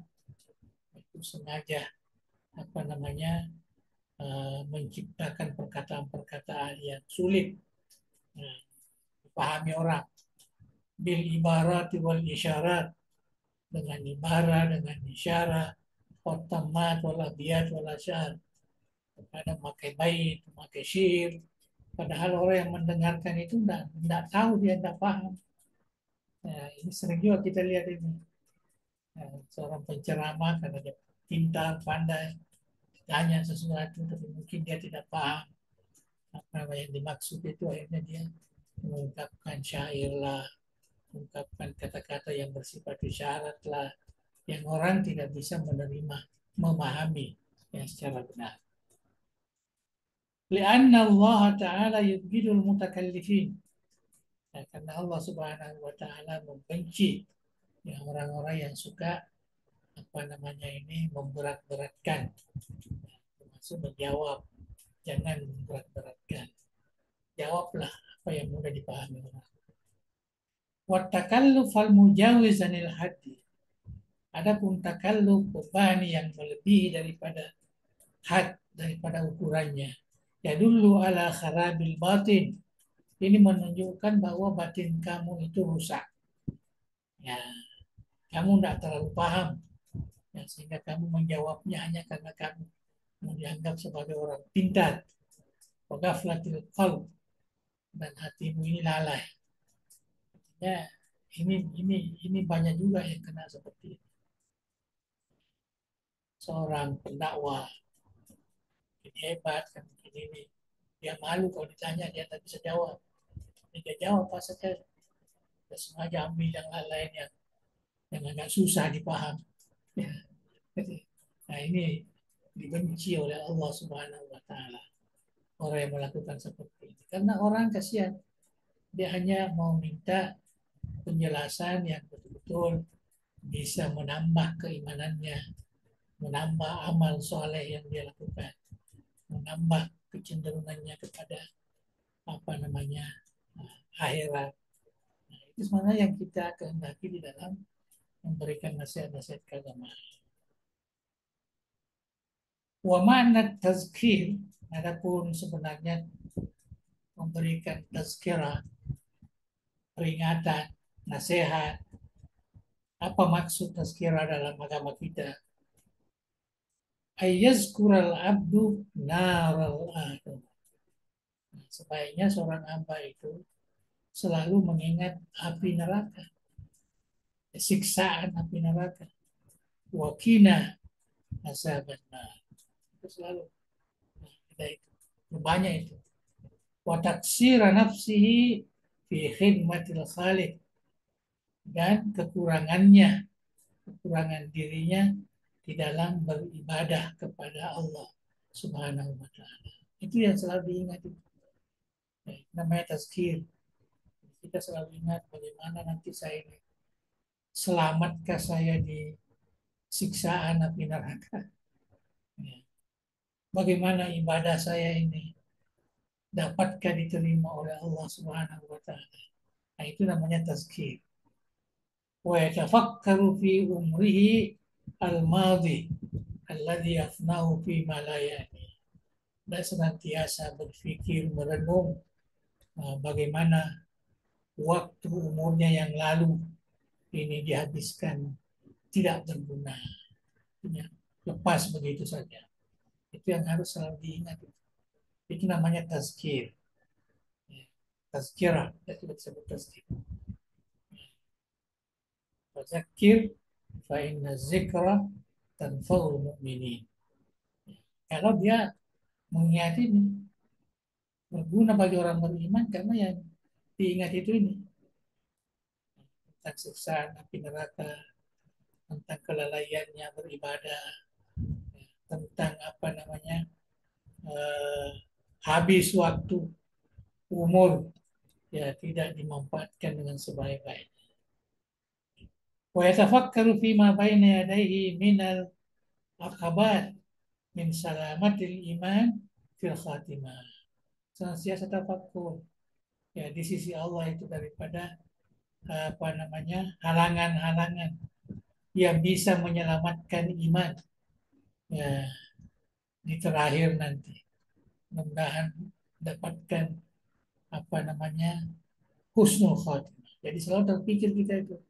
Itu sengaja apa namanya menciptakan perkataan-perkataan yang sulit dipahami orang. Bil ibarat wal isyarat, dengan ibarat, dengan isyarat, otamat, wal abiyat, wal asyar. Kadang memakai bait, memakai syair. Padahal orang yang mendengarkan itu tidak tahu, dia tidak paham. Nah, ini sering juga kita lihat ini. Nah, seorang penceramah karena dia pintar, pandai, tanya sesuatu, tapi mungkin dia tidak paham apa yang dimaksud itu, akhirnya dia mengungkapkan syair lah, mengungkapkan kata-kata yang bersifat isyarat lah, yang orang tidak bisa menerima, memahami yang secara benar. Lianna Allah Ta'ala yubghidul mutakallifin. Ya, karena Allah Subhanahu wa Ta'ala membenci ya, orang-orang yang suka apa namanya ini memberat-beratkan, termasuk menjawab. Jangan memberat-beratkan, jawablah apa yang mudah dipahami orang. Wa takalluf al mujawiz anil haddi. Adapun takalluf beban yang melebihi daripada had, daripada ukurannya, ya dulu ala kharabil batin. Ini menunjukkan bahwa batin kamu itu rusak. Ya, kamu tidak terlalu paham. Ya, sehingga kamu menjawabnya hanya karena kamu dianggap sebagai orang pintar. Wagaflatil qalb, dan hatimu ini lalai. Ya, ini banyak juga yang kena seperti ini. Seorang pendakwah ini hebat kan, ini dia malu kalau ditanya, dia tak bisa jawab. Dia jawab apa saja, dia sengaja ambil yang lain yang agak susah dipaham. Ya. Nah, ini dibenci oleh Allah Subhanahu wa taala. Orang yang melakukan seperti ini. Karena orang kasihan, dia hanya mau minta penjelasan yang betul-betul bisa menambah keimanannya, menambah amal soleh yang dia lakukan, menambah kecenderungannya kepada apa namanya akhirat. Nah, itu sebenarnya yang kita kehendaki di dalam memberikan nasihat-nasihat keagamaan. Wa makna tazkir, adapun sebenarnya memberikan tazkirah, peringatan, nasihat. Apa maksud tazkirah dalam agama kita? Ayyazkural abdu naral akhir. Sebaiknya seorang hamba itu selalu mengingat api neraka, siksaan api neraka. Wakina azabanna. Itu selalu. Nah, kita itu. Banyak itu. Wa taksira nafsihi fi khidmatil khaliq. Dan kekurangan dirinya di dalam beribadah kepada Allah Subhanahu wa taala. Itu yang selalu diingat itu. Namanya tazkir. Kita selalu ingat bagaimana nanti saya ini selamatkah saya di siksaan api neraka. Ya. Bagaimana ibadah saya ini dapatkah diterima oleh Allah Subhanahu wa taala. Nah, itu namanya tazkir. Wa yatafakkaru fi umrihi al-madhi alladhi afnahu fi malayani. Dan senantiasa berpikir merenung bagaimana waktu umurnya yang lalu ini dihabiskan tidak berguna, ya, lepas begitu saja. Itu yang harus selalu diingat. Itu namanya tazkir. Ya, tazkirah, itu disebut tazkir. Fadzakir fa inna zikra tanfa'ul mu'minin. Kalau dia mengingat ini berguna bagi orang beriman karena yang diingat itu ini tentang siksaan api neraka, tentang kelalaiannya beribadah, tentang apa namanya eh, habis waktu umur ya tidak dimanfaatkan dengan sebaik-baik. Wa yatafakkaru fi ma baina yadayhi minal aqabat min salamatil iman fil khatimah. Senantiasa tafakkur ya di sisi Allah itu daripada apa namanya halangan-halangan yang bisa menyelamatkan iman ya di terakhir nanti. Mudah-mudahan dapatkan apa namanya husnul khotimah. Jadi selalu terpikir kita itu,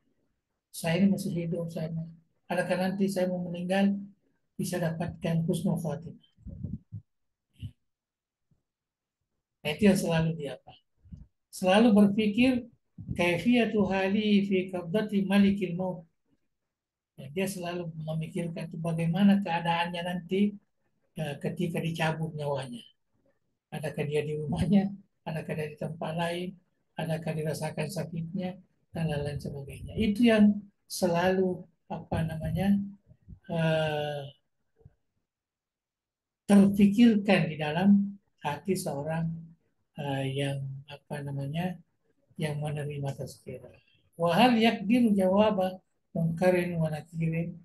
saya ini masih hidup, saya adakah nanti saya mau meninggal bisa dapatkan husnul khotimah. Nah, itu yang selalu dia apa? Selalu berpikir kaifiyatu hali fi qabdati malikil maut. Ya, dia selalu memikirkan itu bagaimana keadaannya nanti ketika dicabut nyawanya. Adakah dia di rumahnya, adakah dia di tempat lain, adakah dirasakan sakitnya, dan lain-lain sebagainya. Itu yang selalu apa namanya eh, terpikirkan di dalam hati seorang yang apa namanya yang menerima tazkirah. Wahal yakdiru jawaba mungkarin wa nakirin.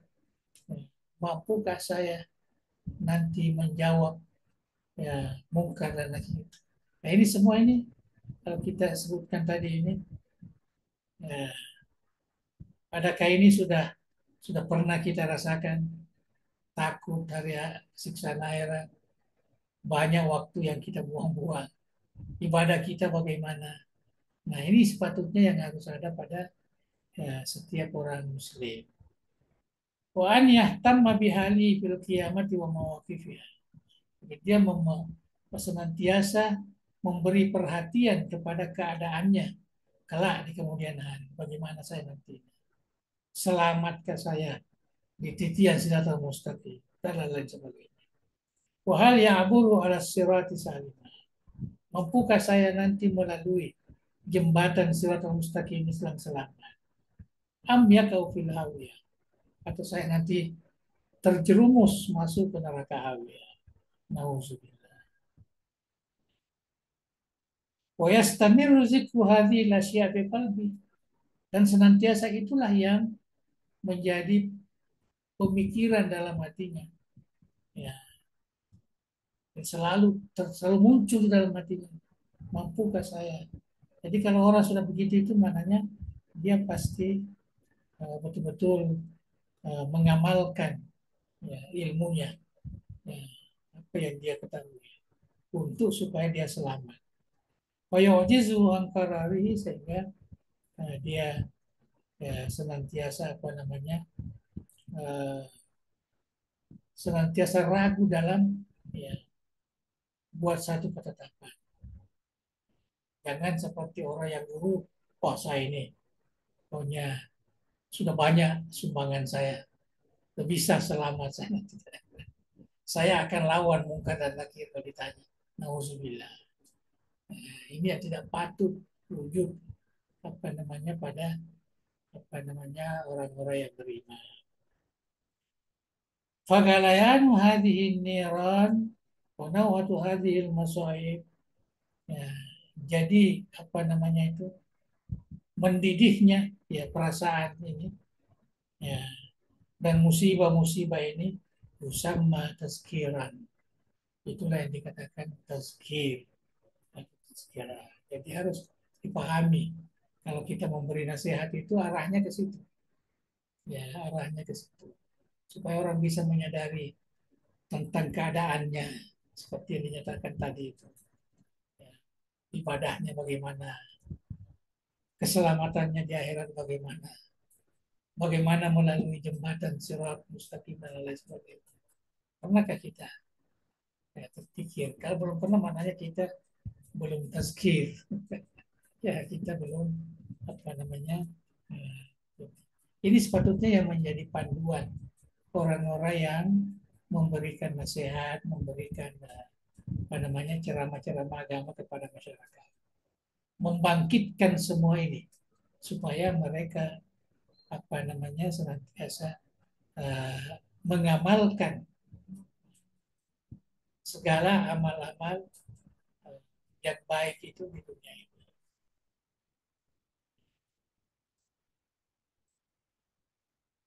Mampukah saya nanti menjawab ya mungkar dan nakir. Nah, ini semua ini kalau kita sebutkan tadi ini ya, adakah ini sudah pernah kita rasakan takut dari siksaan akhirat, banyak waktu yang kita buang-buang, ibadah kita bagaimana. Nah, ini sepatutnya yang harus ada pada ya, setiap orang muslim. Wa an yahtamma bihali fil qiyamati wa mawaqifiha. Dia senantiasa memberi perhatian kepada keadaannya kelak di kemudian hari. Bagaimana saya nanti? Selamatkah saya di titian siratal mustaqim dan lain sebagainya. Wahal yang aburu ala sirati salimah. Mampukah saya nanti melalui jembatan siratal mustaqim Islam selamat? Am yakau fil hawiyah. Atau saya nanti terjerumus masuk ke neraka api. Nauzubillah. Wa yastamiru zikru hadhil asya fi qalbi. Dan senantiasa itulah yang menjadi pemikiran dalam hatinya. Ya, selalu muncul dalam hatinya. Mampukah saya? Jadi kalau orang sudah begitu itu maknanya dia pasti betul-betul mengamalkan ya, ilmunya, ya, apa yang dia ketahui untuk supaya dia selamat. Wayajizu angkararihi sehingga dia ya, senantiasa apa namanya uh, senantiasa ragu dalam ya, buat satu ketetapan. Jangan seperti orang yang dulu, oh saya ini punya sudah banyak sumbangan saya, bisa selamat saya. Saya akan lawan mungkar dan nakir kalau ditanya. Nauzubillah. Ini yang tidak patut wujud apa namanya pada apa namanya orang-orang yang beriman. Fagalayanu hadhihi niran wa nawatu hadhihi masaib. Ya, jadi apa namanya itu mendidihnya ya perasaan ini ya dan musibah-musibah ini usamma tazkiran. Itulah yang dikatakan tazkir. Tazkirah. Jadi harus dipahami kalau kita memberi nasihat itu arahnya ke situ. Ya, arahnya ke situ. Supaya orang bisa menyadari tentang keadaannya seperti yang dinyatakan tadi itu. Ya, ibadahnya bagaimana, keselamatannya di akhirat bagaimana, bagaimana melalui jembatan sirat mustaqim dan lain sebagainya. Pernahkah kita ya, terpikir? Kalau belum pernah, maknanya kita belum tazkir. Ya, kita belum apa namanya. eh, Ini sepatutnya yang menjadi panduan orang-orang yang memberikan nasihat, memberikan apa namanya ceramah-ceramah agama kepada masyarakat, membangkitkan semua ini supaya mereka apa namanya senantiasa uh, mengamalkan segala amal-amal yang baik itu di dunia ini.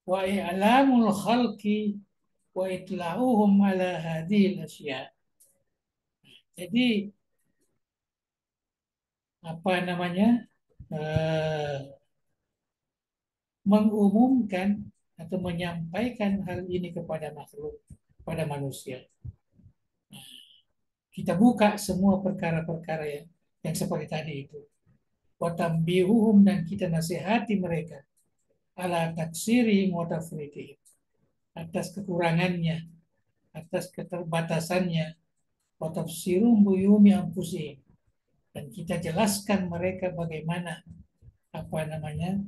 Wa i'lamul khalqi wa itla'uhum ala hadhil asya. Jadi apa namanya uh, mengumumkan atau menyampaikan hal ini kepada makhluk, pada manusia. Kita buka semua perkara-perkara yang seperti tadi itu. Watambihuhum dan kita nasihati mereka ala taksirihim wa tafridihim atas kekurangannya, atas keterbatasannya, wa tafsirum buyumi anfusihim dan kita jelaskan mereka bagaimana apa namanya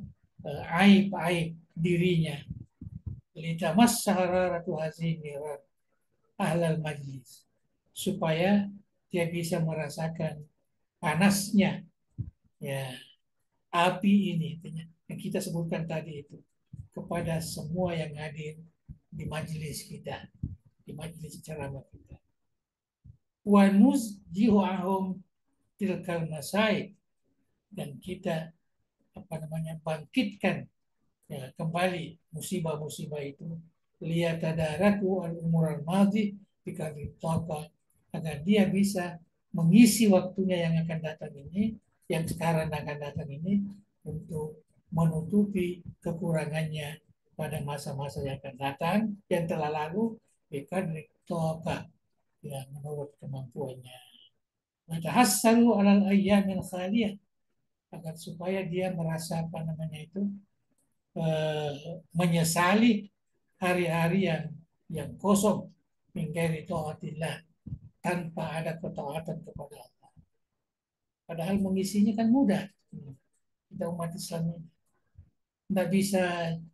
aib-aib dirinya. Litamas saharatu hazini ahlal majlis supaya dia bisa merasakan panasnya ya api ini yang kita sebutkan tadi itu kepada semua yang hadir di majelis kita, di majelis ceramah kita. Wa nuzjihu ahum tilkal masaib dan kita apa namanya bangkitkan ya, kembali musibah-musibah itu liyatadaraku al-umur al-madhi bikadri taqa agar dia bisa mengisi waktunya yang akan datang ini, yang sekarang akan datang ini untuk menutupi kekurangannya pada masa-masa yang akan datang yang telah lalu bikadri taqa ya menurut kemampuannya. Matahassalu alal ayyamil khaliyah agar supaya dia merasa apa namanya itu menyesali hari-hari yang kosong minggairi taatillah tanpa ada ketaatan kepada Allah. Padahal mengisinya kan mudah. Kita umat Islam ini tidak bisa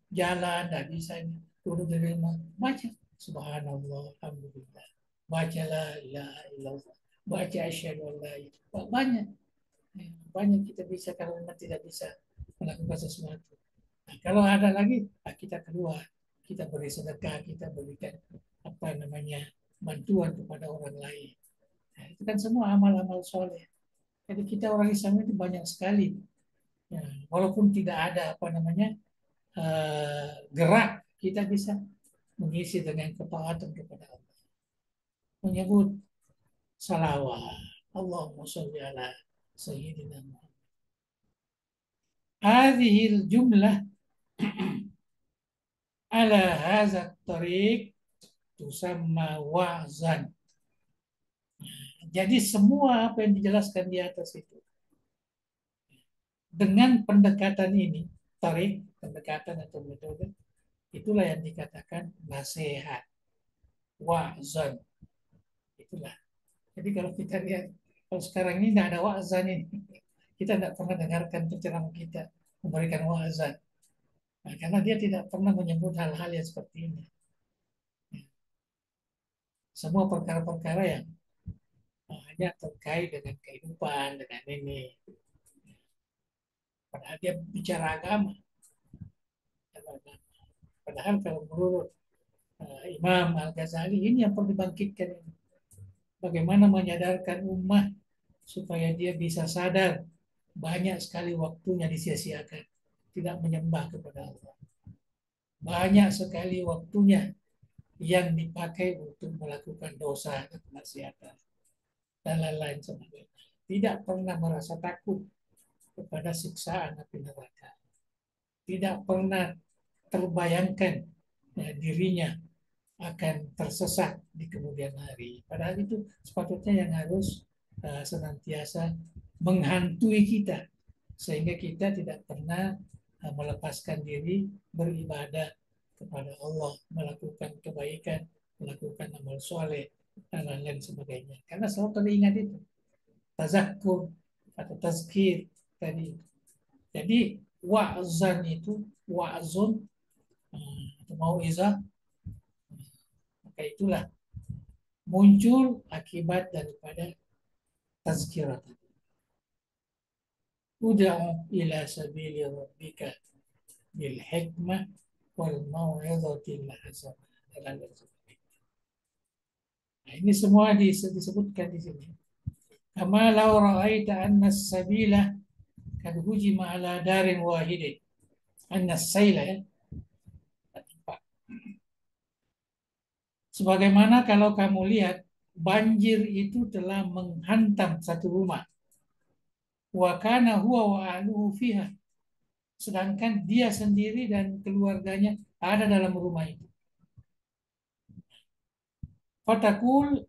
jalan, tidak bisa duduk di rumah. Baca Subhanallah, Alhamdulillah. Baca la ilaha illallah. Baca asyhadu an la ilaha. Banyak. Banyak kita bisa kalau memang tidak bisa melakukan sesuatu. Nah, kalau ada lagi, nah kita keluar. kita beri sedekah, kita berikan apa namanya bantuan kepada orang lain. Nah, itu kan semua amal-amal soleh. Jadi kita orang Islam itu banyak sekali. Ya, walaupun tidak ada apa namanya gerak, kita bisa mengisi dengan ketaatan kepada Allah. Menyebut salawat. Allahumma sholli ala Sayyidina Muhammad. Hadhil jumlah ala hadza tariq tusamma wa'zan. Jadi semua apa yang dijelaskan di atas itu dengan pendekatan ini, tarik, pendekatan atau metode, itulah yang dikatakan nasihat, wa'zan. Itulah. Jadi kalau kita lihat, kalau sekarang ini tidak ada wa'zan ini, kita tidak pernah dengarkan penceramah kita memberikan wa'zan. Nah, karena dia tidak pernah menyebut hal-hal yang seperti ini. Semua perkara-perkara yang hanya terkait dengan kehidupan, dengan ini. Padahal dia bicara agama. Padahal kalau menurut Imam Al-Ghazali ini yang perlu dibangkitkan. Bagaimana menyadarkan umat supaya dia bisa sadar banyak sekali waktunya disia-siakan. Tidak menyembah kepada Allah. Banyak sekali waktunya yang dipakai untuk melakukan dosa dan kemaksiatan dan lain-lain sebagainya. Tidak pernah merasa takut kepada siksaan api neraka. Tidak pernah terbayangkan dirinya akan tersesat di kemudian hari. Padahal itu sepatutnya yang harus senantiasa menghantui kita sehingga kita tidak pernah melepaskan diri beribadah kepada Allah, melakukan kebaikan, melakukan amal soleh dan lain-lain sebagainya. Karena selalu teringat itu tazakur atau tazkir tadi. Jadi wa'zan itu wa'zun atau mau'izah, maka itulah muncul akibat daripada tazkirat. Uda'u ila sabili rabbika bil hikmah wal mau'izatil hasanah. Nah, ini semua disebutkan di sini. Kama law ra'aita anna sabila kad hujima ala darin wahidin. Anna sayla ya. Sebagaimana kalau kamu lihat banjir itu telah menghantam satu rumah. Wa kana huwa wa ahluhu fiha. Sedangkan dia sendiri dan keluarganya ada dalam rumah itu. Fatakul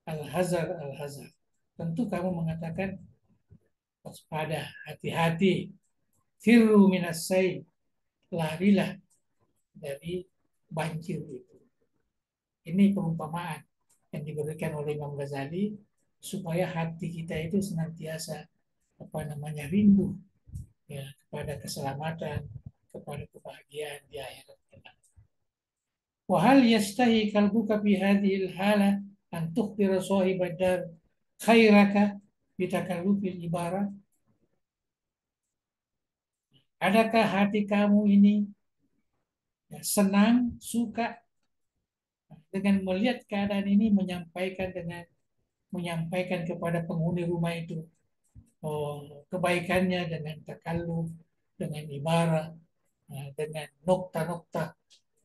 al-hazar al-hazar. Tentu kamu mengatakan waspada, hati-hati. Firru minas sayl. Larilah dari banjir itu. Ini perumpamaan yang diberikan oleh Imam Ghazali supaya hati kita itu senantiasa apa namanya rindu ya kepada keselamatan, kepada kebahagiaan di akhirat kelak. Wa hal yastahi kalbuka fi hadhil hala an tukhbira sahibad dar khairaka bitakallufil ibarah. Adakah hati kamu ini ya, senang, suka dengan melihat keadaan ini menyampaikan kepada penghuni rumah itu kebaikannya dengan takalluf, dengan ibarat, dengan nokta-nokta,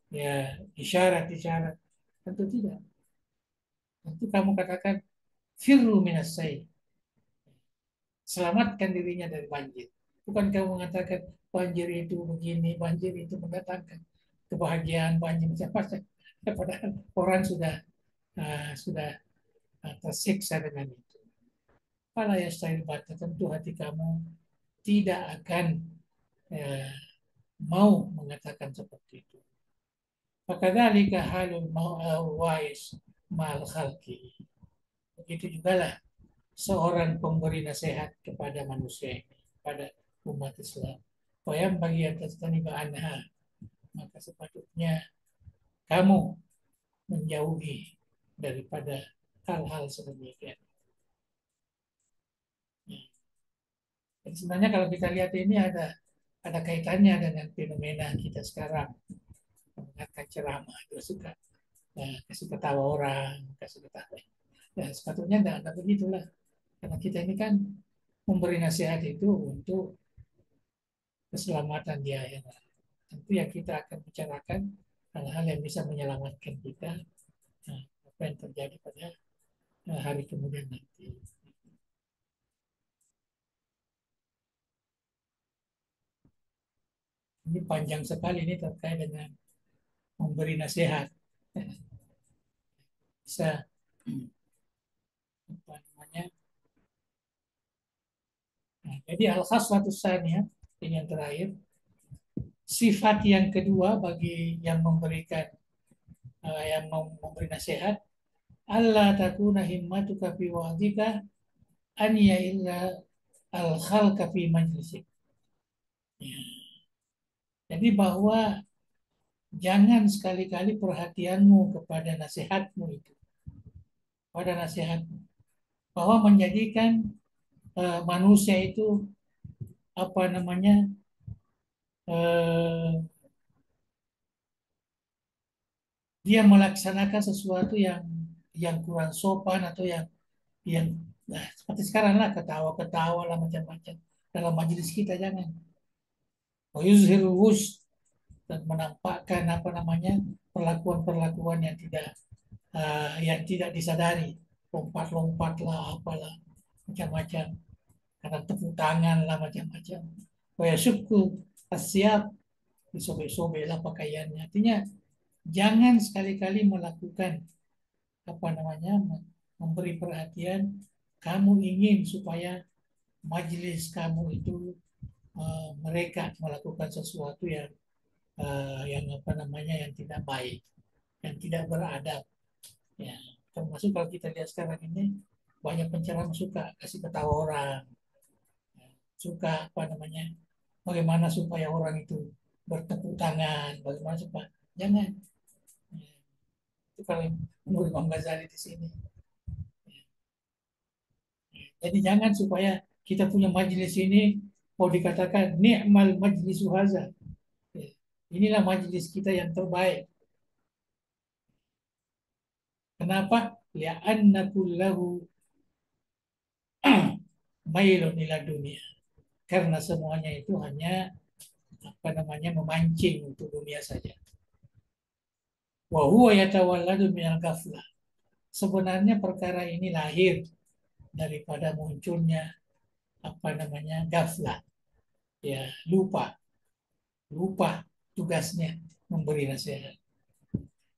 ya isyarat-isyarat. Tentu tidak. Tentu kamu katakan firru minas sayy. Selamatkan dirinya dari banjir. Bukan kamu mengatakan banjir itu begini, banjir itu mendatangkan kebahagiaan, banjir siapa saja. Padahal orang sudah tersiksa dengan itu. Fala yastahil bata, tentu hati kamu tidak akan eh, mau mengatakan seperti itu. Fakadzalika halul wais mal khalqi. Begitu juga lah seorang pemberi nasihat kepada manusia ini, pada umat Islam. Wayam bagi atas taniba anha, maka sepatutnya kamu menjauhi daripada hal-hal sedemikian. Dan sebenarnya kalau kita lihat ini ada kaitannya dengan fenomena kita sekarang. mendengarkan ceramah, dia suka kasih ketawa orang, kasih ketawa. Ya, sepatutnya enggak begitulah. Karena kita ini kan memberi nasihat itu untuk keselamatan dia ya. Tentu ya kita akan bicarakan hal-hal yang bisa menyelamatkan kita, apa yang terjadi pada hari kemudian nanti. Ini panjang sekali ini terkait dengan memberi nasihat. Bisa apa namanya? Nah, jadi al-khaslatus tsaniyah ini yang terakhir. Sifat yang kedua bagi yang memberikan yang memberi nasihat, Allah takuna himmatuka fi wa'dika an ya illa al khalqa fi majlisik. Ya. Jadi bahwa jangan sekali-kali perhatianmu kepada nasihatmu itu, pada nasihatmu, bahwa menjadikan manusia itu apa namanya uh, dia melaksanakan sesuatu yang kurang sopan atau yang nah, seperti sekarang lah ketawa-ketawa lah macam-macam dalam majelis kita jangan. Dan menampakkan apa namanya perlakuan-perlakuan yang tidak disadari, lompat-lompat lah apalah macam-macam, karena tepuk tangan lah macam-macam. Waya syukku siap disobek-sobek lah pakaiannya. Artinya jangan sekali-kali melakukan apa namanya memberi perhatian. Kamu ingin supaya majelis kamu itu mereka melakukan sesuatu yang apa namanya yang tidak baik, yang tidak beradab. Ya, termasuk kalau kita lihat sekarang ini banyak penceramah suka kasih ketawa orang, ya, suka apa namanya bagaimana supaya orang itu bertepuk tangan, bagaimana supaya jangan. Ya, itu kalau menurut Imam Ghazali di sini. Jadi jangan supaya kita punya majelis ini mau dikatakan ni'mal majlis haza. Ya, inilah majelis kita yang terbaik. Kenapa? Li'anna kullahu mailun ila dunia. Karena semuanya itu hanya apa namanya memancing untuk dunia saja. Wa huwa yatawalladu minal ghaflah. Sebenarnya perkara ini lahir daripada munculnya apa namanya ghaflah. Ya, lupa tugasnya memberi nasihat.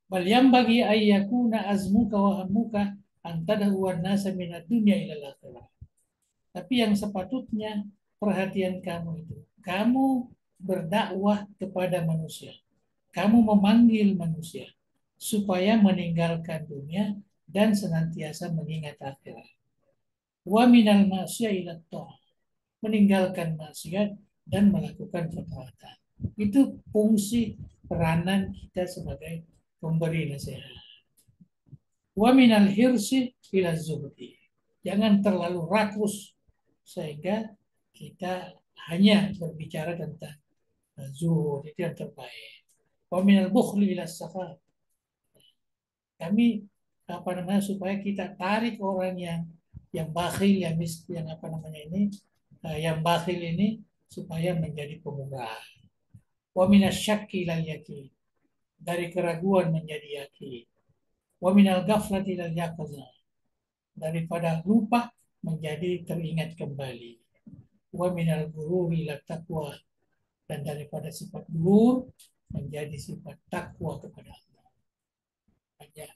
Bal yang bagi ayyakuna azmuka wa hammuka antadahu wan nasa minad dunya ilal akhirah. Tapi yang sepatutnya perhatian kamu itu, kamu berdakwah kepada manusia. Kamu memanggil manusia supaya meninggalkan dunia dan senantiasa mengingat akhirat. Wa minal maksiat ila ta'ah. Meninggalkan maksiat dan melakukan ketaatan. Itu fungsi peranan kita sebagai pemberi nasihat. Wa minal hirsi ila zuhdi. Jangan terlalu rakus sehingga kita hanya berbicara tentang zuhud, itu yang terbaik. Wa minal bukhli ila safa. Kami apa namanya supaya kita tarik orang yang bakhil, yang apa namanya ini yang bakhil ini supaya menjadi pemurah. Wa minasyakki ilal yakin. Dari keraguan menjadi yakin. Wa minal ghaflati ilal yaqظah. Daripada lupa menjadi teringat kembali. Wa minal ghururi ila taqwa. Dan daripada sifat ghurur menjadi sifat takwa kepada Allah. Hanya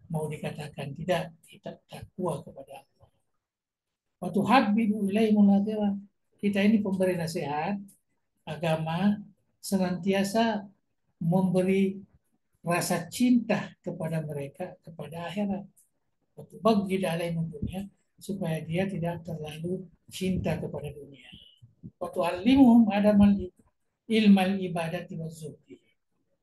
mau dikatakan tidak, kita takwa kepada Allah. Waktu habbidu ilaihimul akhirah. Kita ini pemberi nasihat agama senantiasa memberi rasa cinta kepada mereka kepada akhirat. Waktu bagi alaihim dunia supaya dia tidak terlalu cinta kepada dunia. Waktu alimuhum adamal ilmal ibadat wa zuhdi.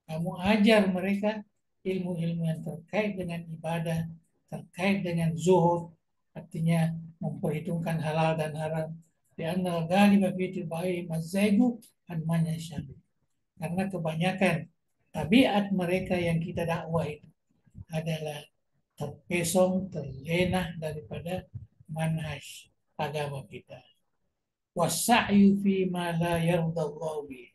Kamu ajar mereka ilmu-ilmu yang terkait dengan ibadah, terkait dengan zuhud, artinya memperhitungkan halal dan haram. Karena ghaliba fi tibai mazaigu an manyasyadu. Karena kebanyakan tabiat mereka yang kita dakwah itu adalah terpesong, terlena daripada manhaj agama kita. Wasa'yu fi ma la yardallahu bih.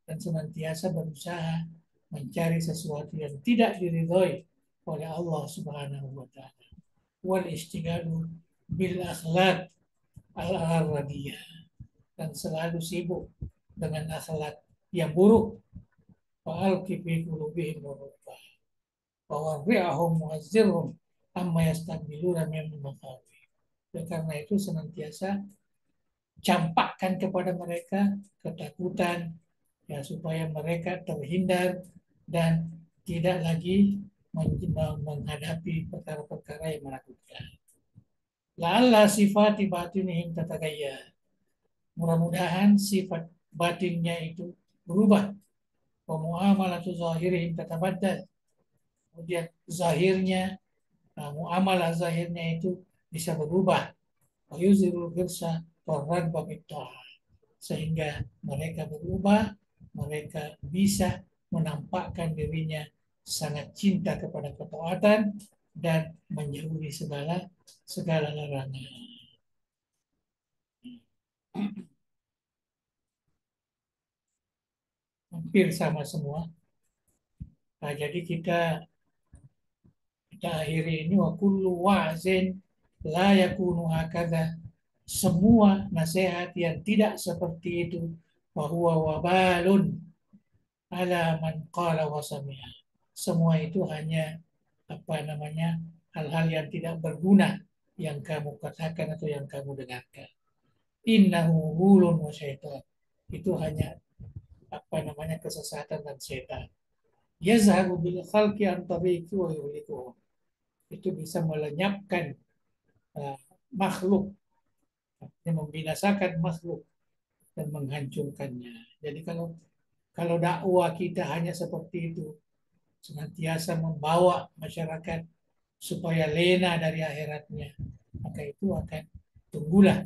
Dan senantiasa berusaha mencari sesuatu yang tidak diridhoi oleh Allah Subhanahu wa taala. Wal istighadu bil akhlaq al radiyah, dan selalu sibuk dengan akhlak yang buruk. Fa'alqi fi qulubihim murubah wa warri'ahum mu'azzirhum amma yastakbiluna min maqami. Karena itu senantiasa campakkan kepada mereka ketakutan, ya, supaya mereka terhindar dan tidak lagi menghadapi perkara-perkara yang menakutkan. La'alla sifati batinihim tatagayyar. Mudah-mudahan sifat batinnya itu berubah. Wa muamalatu zahirihim tatabaddal. Kemudian zahirnya, muamalah zahirnya itu bisa berubah. Wa yuzirul firsa warradba bitta'ah. Sehingga mereka berubah, mereka bisa menampakkan dirinya sangat cinta kepada ketaatan dan menjauhi segala segala larangan. Hampir sama semua. Nah, jadi kita akhiri ini wa kullu wa'zin la yakunu hakadha. Semua nasihat yang tidak seperti itu bahwa wabalun ala man qala wa sami'a. Semua itu hanya apa namanya, hal-hal yang tidak berguna yang kamu katakan atau yang kamu dengarkan. Innahu hulun wa syaitan. Itu hanya apa namanya, kesesatan dan setan. Yazhabu bil khalqi an tariqi wa yuhlikuhum. Itu bisa melenyapkan uh, makhluk, membinasakan makhluk dan menghancurkannya. Jadi kalau dakwah kita hanya seperti itu, senantiasa membawa masyarakat supaya lena dari akhiratnya, maka itu akan, tunggulah,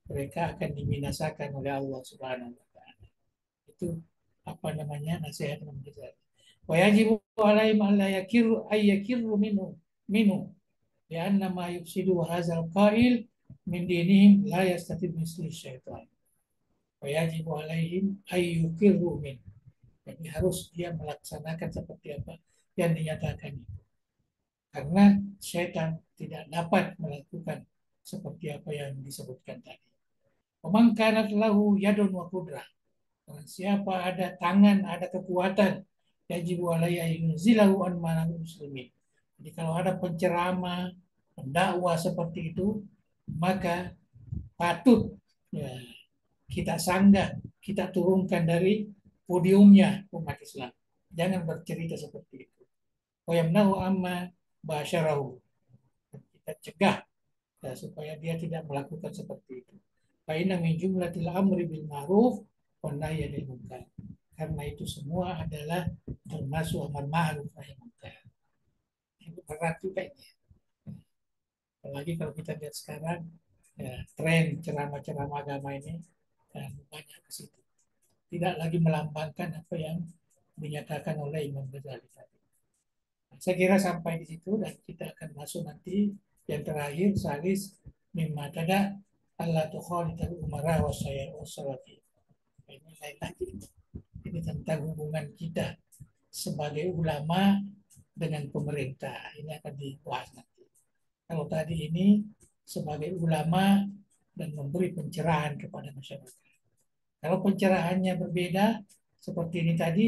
mereka akan dibinasakan oleh Allah Subhanahu wa taala. Itu apa namanya, nasihat Imam Ghazali. Wa yajibu alaihim alla yakirru ay yakirru minhu lianna ma yufsidu hadzal qail min dinihim la yastatib misli syaitan. Wa yajibu alaihim ay yukirru min. Jadi harus dia melaksanakan seperti apa yang dinyatakan. Karena syaitan tidak dapat melakukan seperti apa yang disebutkan tadi. Pemangkanat lahu yadun wa kudrah. Siapa ada tangan, ada kekuatan, yajibu alaihi yunzilahu an manal muslimin. Jadi kalau ada penceramah, pendakwah seperti itu, maka patut, ya, kita sanggah, kita turunkan dari podiumnya umat Islam. Jangan bercerita seperti itu. Wa yamnahu amma basyarahu. Kita cegah, ya, supaya dia tidak melakukan seperti itu. Fa'inna min jumlatil amri bil ma'ruf wa nahyi 'anil munkar. Karena itu semua adalah termasuk amar ma'ruf nahi munkar. Itu berat juga ini. Apalagi kalau kita lihat sekarang, ya, tren ceramah-ceramah agama ini dan banyak ke situ. Tidak lagi melambangkan apa yang dinyatakan oleh Imam Ghazali tadi. Saya kira sampai di situ dan kita akan masuk nanti yang terakhir, salis mimma tada Allah tukhalital umara wassalati. Ini lain lagi. Ini tentang hubungan kita sebagai ulama dengan pemerintah. Ini akan dibahas nanti. Kalau tadi ini sebagai ulama dan memberi pencerahan kepada masyarakat. Kalau pencerahannya berbeda seperti ini tadi,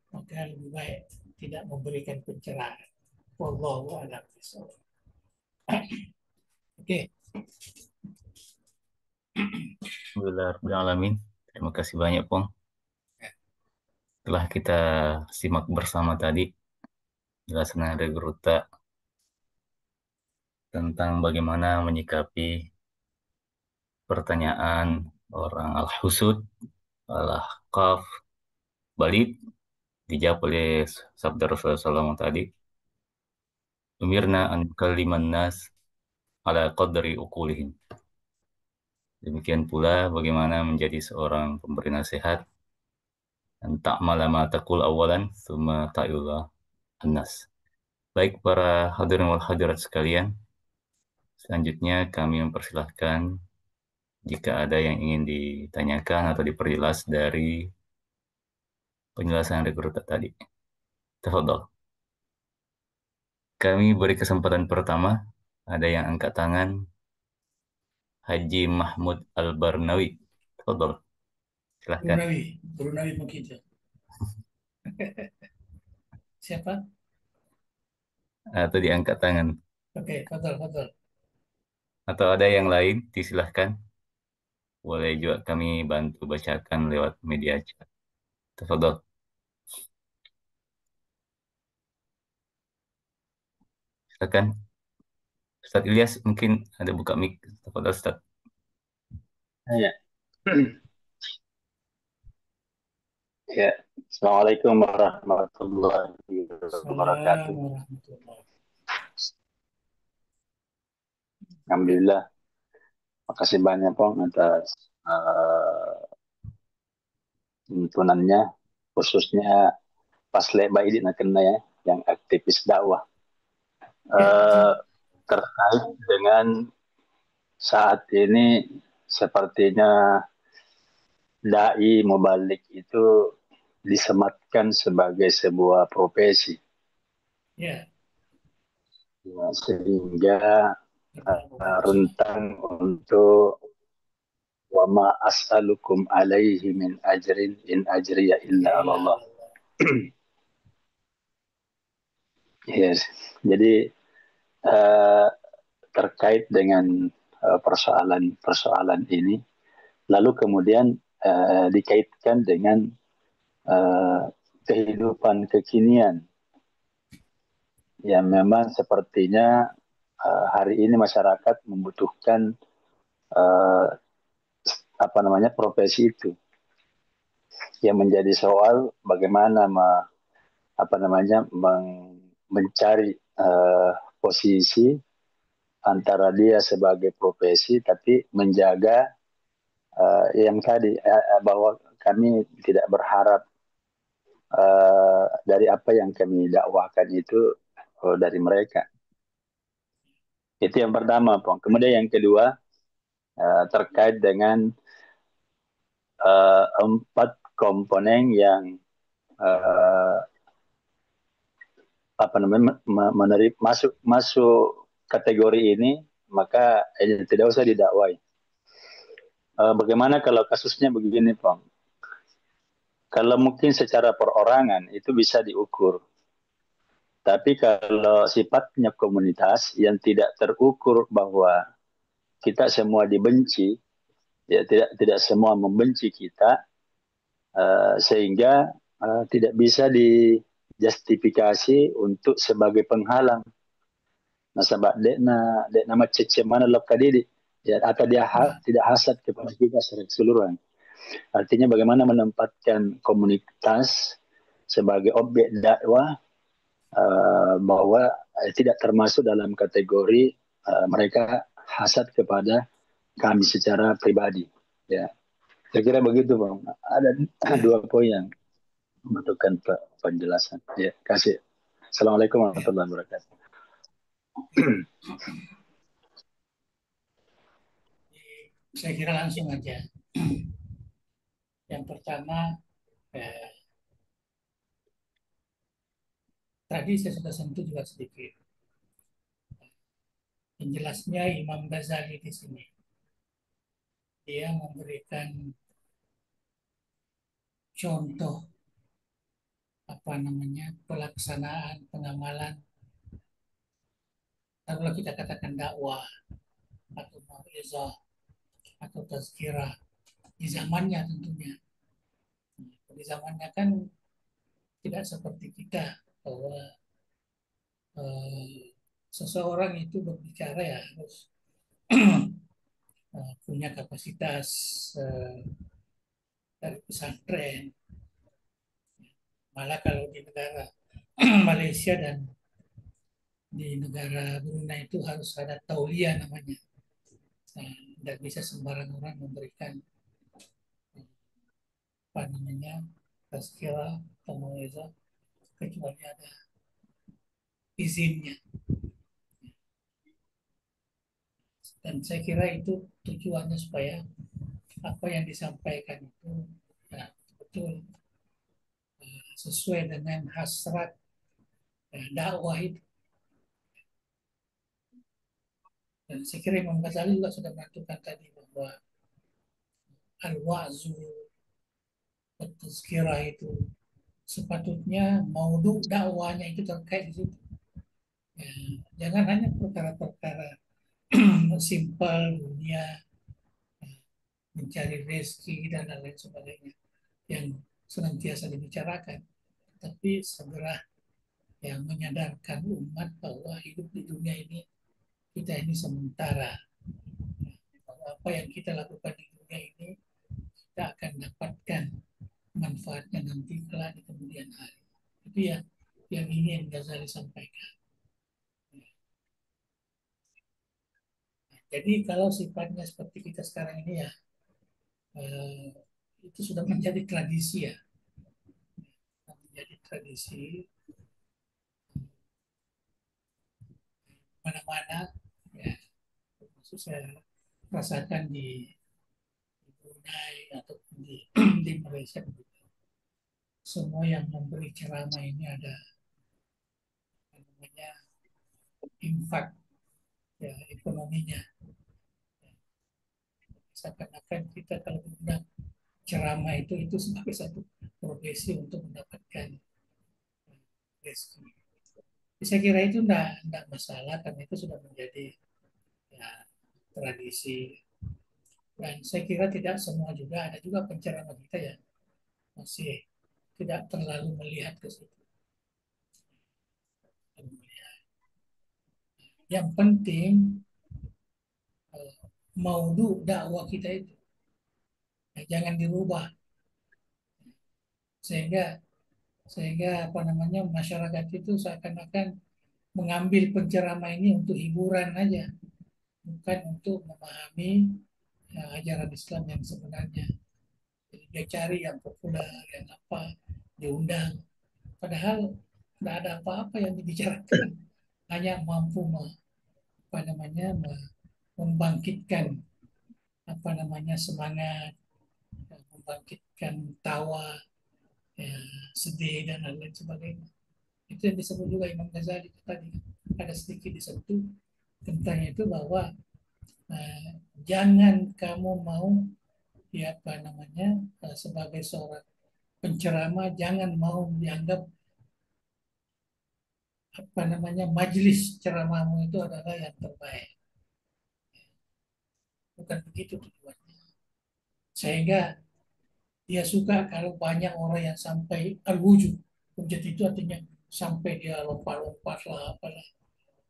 maka lebih baik tidak memberikan pencerahan. Wallahu a'lam bishawab. Oke. Alhamdulillah, terima kasih banyak, Pong. Telah kita simak bersama tadi jelasan dari Geruta tentang bagaimana menyikapi pertanyaan orang al-husud, al-ahqaf, balik, dijawab oleh sabda Rasulullah SAW tadi. Umirna an kaliman nas ala qadri uqulihim. Demikian pula bagaimana menjadi seorang pemberi nasihat an ta'mala ma taqul awalan tsumma ta'ila annas. Baik para hadirin wal hadirat sekalian, selanjutnya kami mempersilahkan jika ada yang ingin ditanyakan atau diperjelas dari penjelasan rekruter tadi. Tafadhol. Kami beri kesempatan pertama, ada yang angkat tangan, Haji Mahmud Al-Barnawi. Tafadhol, silahkan. Brunawi begitu. Siapa? Atau diangkat tangan. Oke, betul, betul. Atau ada yang lain, disilahkan. Boleh juga kami bantu bacakan lewat media chat. Tafadhol. Silakan. Ustaz Ilyas mungkin ada buka mic. Tafadhol Ustaz. Ya, ya. Assalamualaikum warahmatullahi wabarakatuh. Assalamualaikum warahmatullahi. Alhamdulillah, makasih banyak Pong atas uh, tuntunannya, khususnya pas leba ini kena ya, yang aktivis dakwah. Ya, Uh, Terkait dengan saat ini sepertinya dai mubalik itu disematkan sebagai sebuah profesi, ya, ya, sehingga bukan Islam. rentan untuk wa ma as'alukum alaihi min ajrin in ajriya illa Ya, ala illa Allah. Allah. Yes. Jadi uh, terkait dengan persoalan-persoalan ini, lalu kemudian dikaitkan dengan uh, kehidupan kekinian yang memang sepertinya hari ini masyarakat membutuhkan uh, profesi itu, yang menjadi soal bagaimana mencari posisi antara dia sebagai profesi tapi menjaga yang tadi bahwa kami tidak berharap dari apa yang kami dakwahkan itu dari mereka. Itu yang pertama, Pong. Kemudian yang kedua terkait dengan 4 komponen yang uh, masuk kategori ini, maka tidak usah didakwai. Bagaimana kalau kasusnya begini, Pak? Kalau mungkin secara perorangan itu bisa diukur. Tapi kalau sifatnya komunitas yang tidak terukur bahwa kita semua dibenci, ya tidak semua membenci kita, sehingga tidak bisa dijustifikasi untuk sebagai penghalang. Nasabak dek nama cece mana lok kadidi, ya atau dia tidak hasad kepada kita secara keseluruhan. Artinya bagaimana menempatkan komunitas sebagai objek dakwah, bahwa tidak termasuk dalam kategori mereka hasad kepada kami secara pribadi. Ya, saya kira begitu, Bang. Ada 2 poin yang membutuhkan penjelasan. Ya, kasih. Assalamualaikum Ya. warahmatullahi wabarakatuh. Saya kira langsung aja. Yang pertama, tadi saya sudah sentuh juga sedikit. Penjelasnya Imam Ghazali di sini. Dia memberikan contoh pelaksanaan pengamalan, kalau kita katakan dakwah atau mau'izah atau tazkirah di zamannya tentunya. Di zamannya kan tidak seperti kita bahwa seseorang itu berbicara ya harus punya kapasitas dari pesantren. Malah kalau di negara Malaysia dan di negara Brunei itu harus ada tauliah namanya. Nah, tidak bisa sembarang orang memberikan tazkirah atau mau'izah kecuali ada izinnya. Dan saya kira itu tujuannya supaya apa yang disampaikan itu ya, betul sesuai dengan hasrat dakwah itu. Dan saya kira Imam Ghazali juga sudah menentukan tadi bahwa al-wa'zu tazkirah itu sepatutnya maudhu dakwahnya itu terkait di situ. Ya, jangan hanya perkara-perkara simpel dunia, mencari rezeki dan lain-lain sebagainya yang senantiasa dibicarakan, tapi segera yang menyadarkan umat bahwa hidup di dunia ini kita ini sementara. Bahwa apa yang kita lakukan di dunia ini kita akan dapatkan manfaatnya nanti kelak di kemudian hari. Itu ya yang ingin Ghazali sampaikan. Jadi kalau sifatnya seperti kita sekarang ini ya eh, itu sudah menjadi tradisi ya, menjadi tradisi mana-mana ya. Maksud saya rasakan di Brunei ataupun di Malaysia begitu. Semua yang memberi ceramah ini ada namanya infak ya ekonominya. Seakan-akan kita kalau mengundang ceramah itu sebagai satu profesi untuk mendapatkan rezeki. Saya kira itu enggak masalah karena itu sudah menjadi ya, tradisi. Dan saya kira tidak semua juga ada juga penceramah kita yang masih tidak terlalu melihat ke situ. Yang penting maudhu dakwah kita itu jangan dirubah sehingga sehingga apa namanya masyarakat itu seakan-akan mengambil penceramah ini untuk hiburan aja, bukan untuk memahami ya, ajaran Islam yang sebenarnya. Jadi dia cari yang populer, yang apa, diundang. Padahal tidak ada apa-apa yang dibicarakan, hanya mampu apa namanya membangkitkan apa namanya semangat, membangkitkan tawa, ya, sedih dan lain-lain sebagainya. Itu yang disebut juga Imam Ghazali tadi ada sedikit disentuh tentang itu bahwa uh, jangan kamu mau ya apa namanya sebagai seorang penceramah jangan mau dianggap apa namanya majelis ceramahmu itu adalah yang terbaik, bukan begitu tujuannya. Sehingga dia suka kalau banyak orang yang sampai al-wujud. Wujud itu artinya sampai dia lompat-lompat lah apalah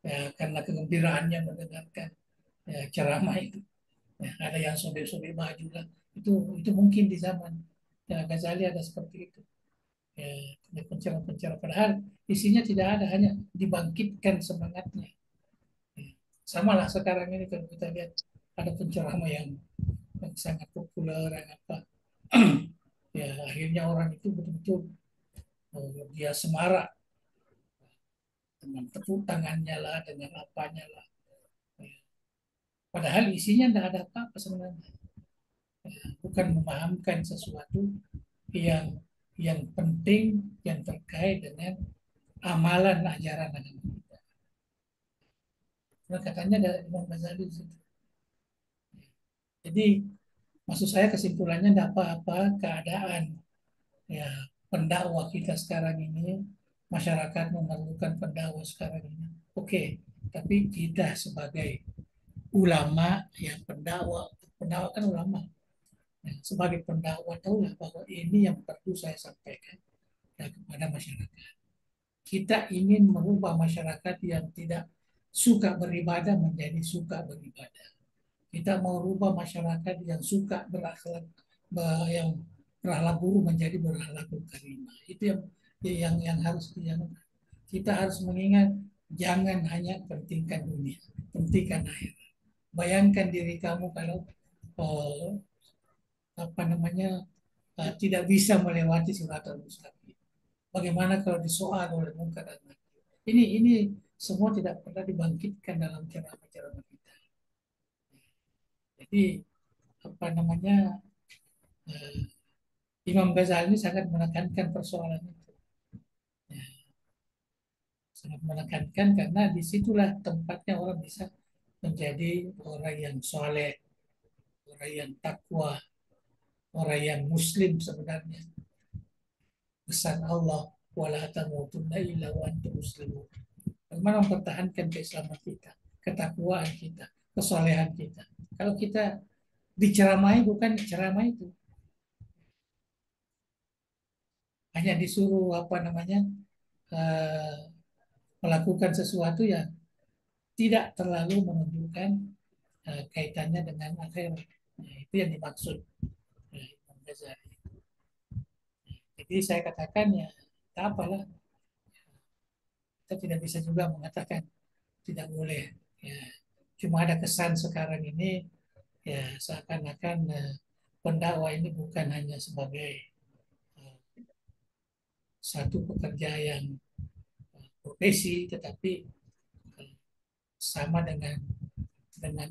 ya, karena kegembiraannya mendengarkan ya, ceramah itu. Ya, ada yang sobek-sobek baju lah. Itu mungkin di zaman ya, Ghazali ada seperti itu. Ya, penceramah-penceramah padahal isinya tidak ada, hanya dibangkitkan semangatnya. Ya, sama lah sekarang ini kalau kita lihat ada penceramah yang sangat populer yang apa ya akhirnya orang itu betul-betul dia semarak dengan tepuk tangannya lah dengan apanya lah. Ya, padahal isinya tidak ada apa-apa sebenarnya. Ya, bukan memahamkan sesuatu yang yang penting yang terkait dengan amalan ajaran agama kita. Nah, katanya ada Imam Ghazali di situ. Jadi maksud saya kesimpulannya tidak apa-apa keadaan ya pendakwah kita sekarang ini, masyarakat memerlukan pendakwah sekarang ini. Oke, tapi kita sebagai ulama yang pendakwah kan ulama. Ya, sebagai pendakwah tahulah bahwa ini yang perlu saya sampaikan ya, kepada masyarakat. Kita ingin merubah masyarakat yang tidak suka beribadah menjadi suka beribadah. Kita mau rubah masyarakat yang suka berakhlak yang berakhlak buruk menjadi berakhlak karimah. Itu yang harus kita harus mengingat jangan hanya pentingkan dunia, pentingkan akhirat. Bayangkan diri kamu kalau apa namanya tidak bisa melewati siratal mustaqim. Bagaimana kalau disoal oleh munkar dan nakir? Ini semua tidak pernah dibangkitkan dalam ceramah-ceramah kita. Jadi apa namanya, eh, Imam Ghazali ini sangat menekankan persoalan itu. Ya, sangat menekankan karena disitulah tempatnya orang bisa menjadi orang yang soleh, orang yang takwa, orang yang muslim sebenarnya. Pesan Allah, wala tamutunna illa wa antum muslimun. Bagaimana mempertahankan keislaman kita, ketakwaan kita, kesolehan kita. Kalau kita diceramai bukan ceramah itu, hanya disuruh apa namanya, eh, melakukan sesuatu yang tidak terlalu menunjukkan kaitannya dengan akhirat. Nah, itu yang dimaksud Imam Ghazali. Jadi saya katakan ya, tak apalah, kita tidak bisa juga mengatakan tidak boleh. Ya, cuma ada kesan sekarang ini ya seakan-akan pendakwah ini bukan hanya sebagai eh, satu pekerja yang profesi, tetapi eh, sama dengan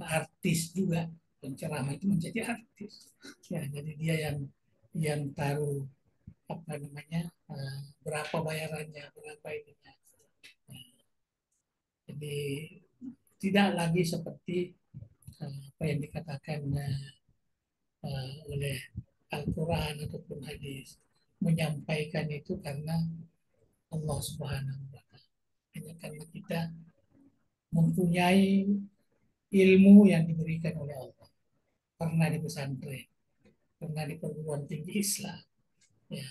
artis juga. Penceramah itu menjadi artis. Ya, jadi dia yang taruh apa namanya, berapa bayarannya, berapa ininya. Jadi tidak lagi seperti apa yang dikatakan oleh Al-Quran ataupun hadis, menyampaikan itu karena Allah Subhanahu wa Ta'ala, hanya karena kita mempunyai ilmu yang diberikan oleh Allah, pernah di pesantren, pernah di perguruan tinggi Islam, ya,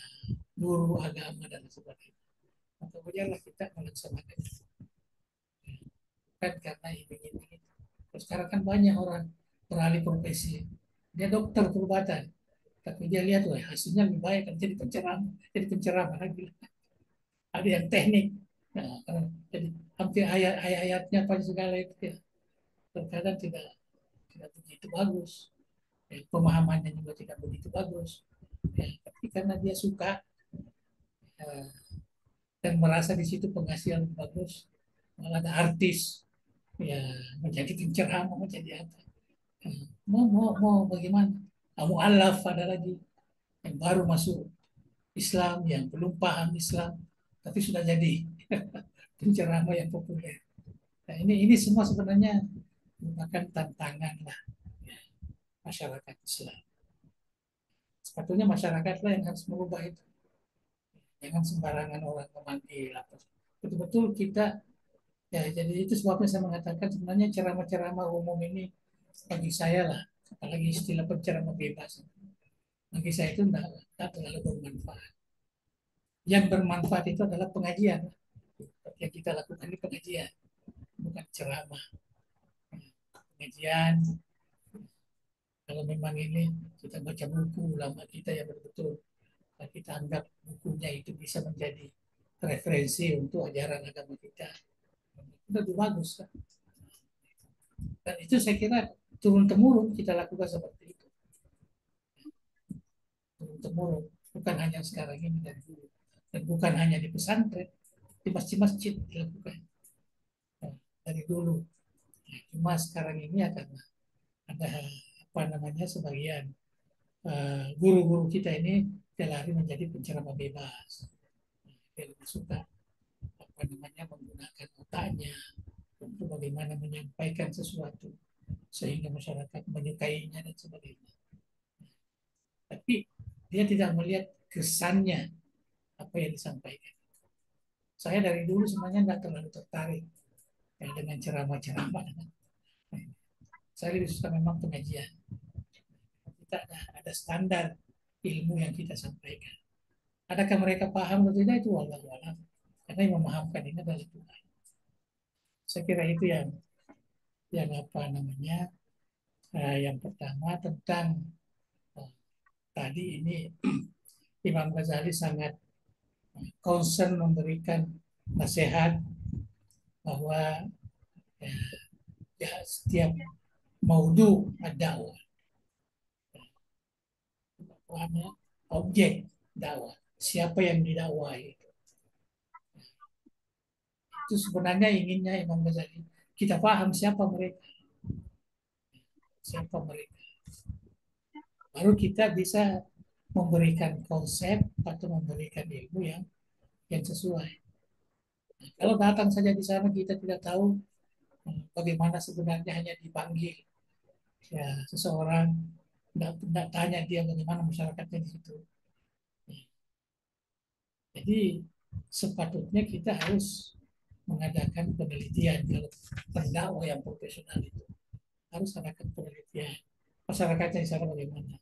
guru agama dan sebagainya. Maka wajarlah kita melaksanakan itu, bukan karena iming-iming. Sekarang kan banyak orang beralih profesi, dia dokter perubatan, tapi dia lihat wah hasilnya lebih baik kan jadi penceramah lagi. Ada yang teknik, nah, jadi hampir ayat-ayatnya pada segala itu ya, terkadang tidak begitu bagus, ya, pemahamannya juga tidak begitu bagus, ya, tapi karena dia suka ya, dan merasa di situ penghasilan bagus, malah ada artis ya menjadi penceramah, menjadi apa, ya, mau bagaimana, kamu alaf ada lagi yang baru masuk Islam, yang belum paham Islam tapi sudah jadi penceramah yang populer. Nah, ini semua sebenarnya merupakan tantangan lah ya, masyarakat Islam. Sepatutnya masyarakatlah yang harus merubah itu. Jangan sembarangan orang memanggil apa. Betul-betul kita ya, jadi itu sebabnya saya mengatakan sebenarnya ceramah-ceramah umum ini bagi saya lah, apalagi istilah penceramah bebas. Bagi saya itu tidak terlalu bermanfaat. Yang bermanfaat itu adalah pengajian. Yang kita lakukan ini pengajian, bukan ceramah. Pengajian, kalau memang ini kita baca buku ulama kita yang betul-betul kita anggap bukunya itu bisa menjadi referensi untuk ajaran agama kita, itu lebih bagus kan. Dan itu saya kira turun temurun kita lakukan seperti itu, turun temurun, bukan hanya sekarang ini, dari dulu, dan bukan hanya di pesantren, di masjid-masjid dilakukan dari dulu. Nah, cuma sekarang ini ya karena ada apa namanya, sebagian guru-guru kita ini dia lari menjadi penceramah bebas. Dia lebih suka apa namanya menggunakan otaknya untuk bagaimana menyampaikan sesuatu sehingga masyarakat menyukainya dan sebagainya. Tapi dia tidak melihat kesannya apa yang disampaikan. Saya dari dulu sebenarnya nggak terlalu tertarik ya, dengan ceramah-ceramah. Saya lebih suka memang pengajian. Kita ada standar ilmu yang kita sampaikan. Adakah mereka paham atau tidak itu wallahu a'lam. Karena yang memahamkan ini adalah Tuhan. Saya kira itu yang apa namanya, yang pertama tentang tadi ini Imam Ghazali sangat concern memberikan nasihat bahwa ya, ya setiap maudu ada dakwahnya objek dakwah, siapa yang didakwai. Itu sebenarnya inginnya Imam Ghazali. Kita paham siapa mereka, siapa mereka. Baru kita bisa memberikan konsep atau memberikan ilmu yang sesuai. Nah, kalau datang saja di sana kita tidak tahu bagaimana sebenarnya, hanya dipanggil ya seseorang, tidak tanya dia bagaimana masyarakatnya di situ. Jadi sepatutnya kita harus mengadakan penelitian. Kalau pendakwah yang profesional itu harus adakan penelitian. Masyarakatnya di sana bagaimana?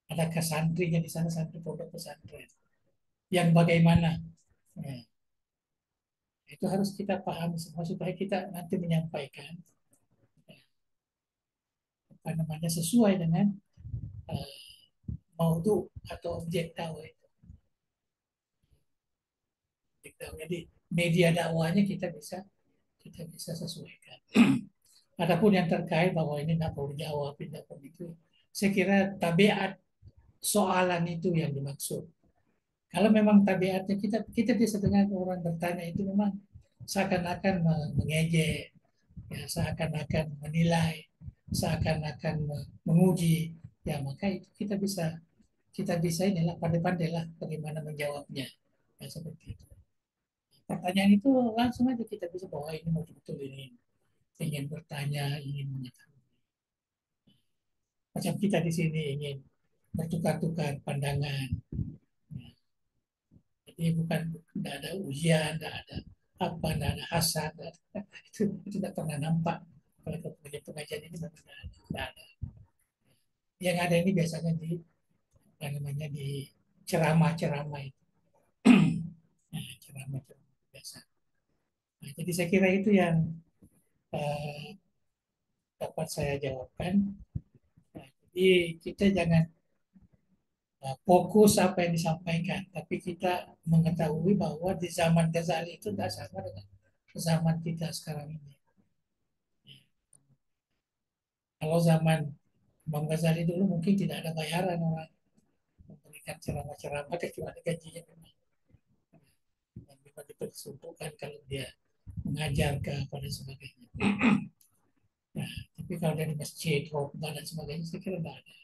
Adakah santrinya di sana, santri pondok pesantren? Yang bagaimana? Ya, itu harus kita pahami semua supaya kita nanti menyampaikan apa namanya sesuai dengan uh, maudhu atau objek dakwah itu. Jadi media dakwahnya kita bisa sesuaikan. Adapun yang terkait bahwa ini tidak perlu dijawab, tidak perlu itu, saya kira tabiat soalan itu yang dimaksud. Kalau memang tabiatnya kita kita bisa dengar orang bertanya itu memang seakan-akan mengejek, ya, seakan-akan menilai, seakan-akan menguji, ya maka itu kita bisa inilah pandai-pandailah bagaimana menjawabnya, ya seperti itu. Pertanyaan itu langsung aja kita bisa bahwa ini betul-betul ini ingin bertanya, ingin mengetahui. Macam kita di sini ingin bertukar-tukar pandangan. Jadi bukan, tidak ada ujian, tidak ada apa, tidak ada hasad, itu tidak pernah nampak. Kalau pengajian ini memang tidak ada. Yang ada ini biasanya di apa namanya di ceramah-ceramah itu. Nah, ceramah-ceramah biasa. Nah, jadi saya kira itu yang eh, dapat saya jawabkan. Nah, jadi kita jangan fokus apa yang disampaikan, tapi kita mengetahui bahwa di zaman Ghazali itu tidak sama dengan zaman kita sekarang ini. Kalau zaman Imam Ghazali dulu mungkin tidak ada bayaran orang memberikan ceramah-ceramah kecuali gajinya memang. Dan memang diperuntukkan kalau dia mengajar ke apa dan sebagainya. Nah, tapi kalau dari masjid, khotbah dan sebagainya, saya kira tidak ada.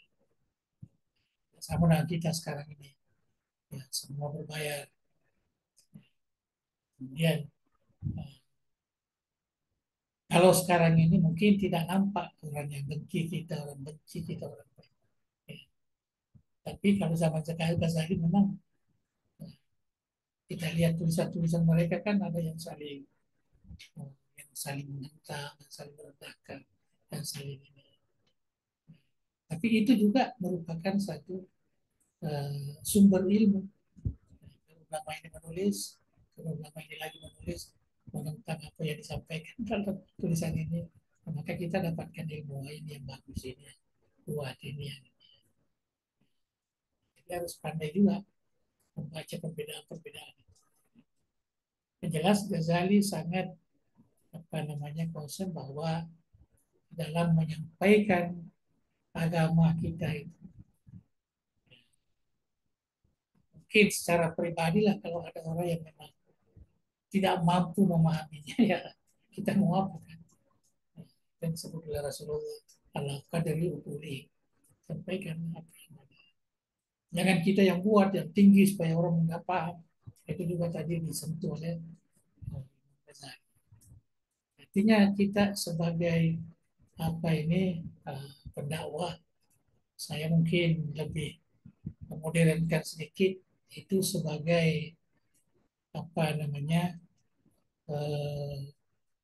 Sama dengan kita sekarang ini, ya, semua berbayar. Kemudian kalau sekarang ini mungkin tidak nampak orang yang benci kita, orang benci kita, orang baik. Ya. Tapi kalau zaman sekarang Ghazali memang kita lihat tulisan-tulisan mereka kan ada yang saling menentang, yang saling merendahkan, yang saling ini. Tapi itu juga merupakan satu sumber ilmu. Ulama ini menulis, ulama ini lagi menulis menentang apa yang disampaikan dalam tulisan ini, maka kita dapatkan ilmu ini yang bagus, ini yang kuat, ini yang jadi harus pandai juga membaca perbedaan-perbedaan. Yang jelas Ghazali sangat apa namanya concern bahwa dalam menyampaikan agama kita itu mungkin secara pribadi lah, kalau ada orang yang memang tidak mampu memahaminya ya kita mau apa kan, dan disebut oleh Rasulullah Allah kadari ukuli, sampaikan apa yang ada. Jangan kita yang buat yang tinggi supaya orang nggak paham. Itu juga tadi disentuh oleh Ghazali. Artinya kita sebagai apa ini pendakwah, saya mungkin lebih memodernkan sedikit itu sebagai apa namanya eh,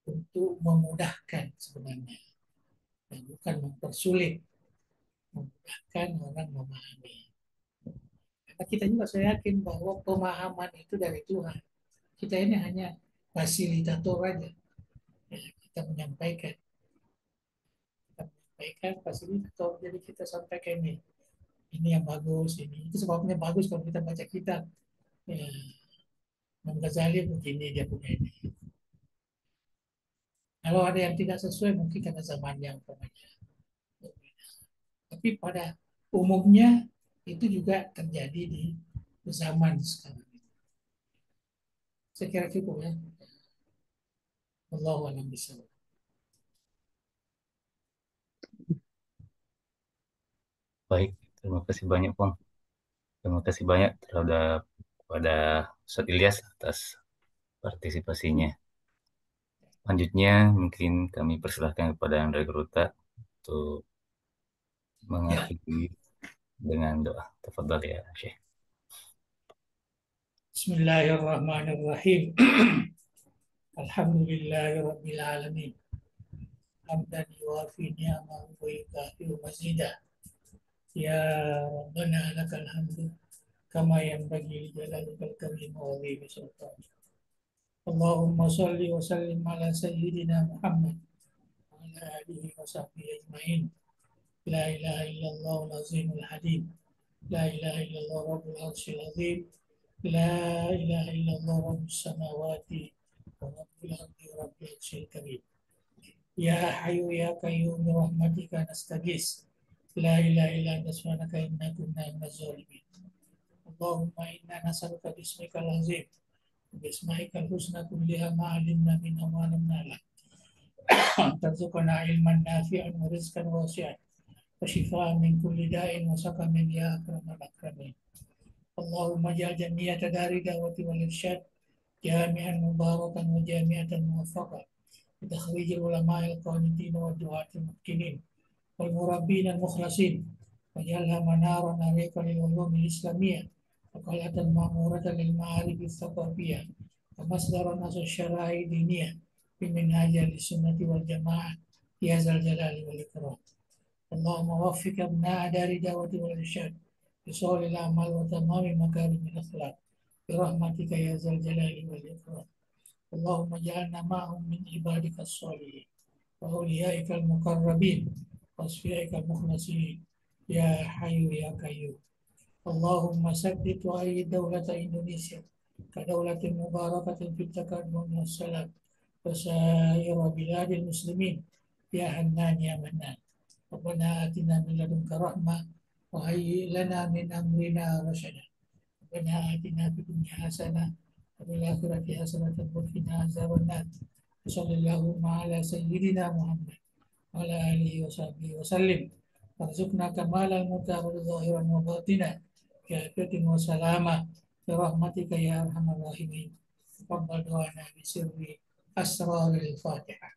untuk memudahkan sebenarnya, dan bukan mempersulit, memudahkan orang memahami. Karena kita juga saya yakin bahwa pemahaman itu dari Tuhan. Kita ini hanya fasilitator aja. Ya, kita menyampaikan fasilitator. Jadi kita sampaikan ini yang bagus, ini itu sebabnya bagus kalau kita baca kitab. Ya, Imam Ghazali begini dia punya ini. Kalau ada yang tidak sesuai mungkin karena zamannya umpamanya. Tapi pada umumnya Itu juga terjadi di zaman sekarang. Saya kira cukup ya. Allahu a'lam bishawab. Baik, terima kasih banyak, Pong. Terima kasih banyak terhadap kepada Ustaz Ilyas atas partisipasinya. Selanjutnya mungkin kami persilahkan kepada Andra Geruta untuk mengakhiri dengan doa. Tafadhal ya, Syekh. Bismillahirrahmanirrahim. Alhamdulillahirabbil alamin. Hamdan yuwafi ni'amahu wa yukafi'u mazidah. Ya Rabbana lakal hamdu kama yanbaghi li jalalikal karim wa 'azimi sultanik. Allahumma shalli wa sallim ala sayyidina Muhammad wa ala alihi wa sahbihi ajma'in. La ilaha illallah al-azimul halim. La ilaha illallah rabbul arsyil azim. La ilaha illallah rabbus samawati wa rabbul ardi wa rabbil arsyil karim. Ya Hayyu ya Qayyum bi rahmatika nastaghis. La ilaha illa anta subhanaka inna kunna minaz zalimin. Allahumma inna nas'aluka bismikal azim wa bismikal husna kulliha ma 'alimna minha wa ma lam na'lam. Tarzuqna ilman nafi'an wa rizqan wasi'an wa shifaan min kulli da'in wa saqamin ya akramal akramin. Allahumma ja'al jamiyata dari da'wati wal irsyad jami'an mubarakan wa jami'atan muwaffaqah. بتخريج العلماء القانتين والدعاة الممكنين والمربين المخلصين واجعلها منارا عليك للعلوم الإسلامية وقلعة مأمورة للمعارف الثقافية ومصدرا نصر الشرائع الدينية بمنهاج السنة والجماعة يا ذا الجلال والإكرام. اللهم وفق أبناء دار الدعوة والإرشاد بصالح الأعمال وتمام مكارم الأخلاق برحمتك يا ذا الجلال والإكرام. اللهم اجعلنا معهم من عبادك الصالحين وأوليائك المقربين وأصفيائك المخلصين يا حي يا قيوم. اللهم سدد وأيد دولة إندونيسيا كدولة مباركة في التقدم والسلام وسائر بلاد المسلمين يا حنان يا منان. ربنا آتنا من لدنك رحمة وهيئ لنا من أمرنا رشدا. ربنا آتنا في الدنيا حسنة وفي الآخرة حسنة وقنا عذاب النار. وصلى اللهم على سيدنا محمد وعلى آله وصحبه وسلم. وارزقنا كمال المتع ظاهرا وباطنا كافية وسلامة برحمتك يا أرحم الراحمين. تقبل دعانا بسر أسرار الفاتحة.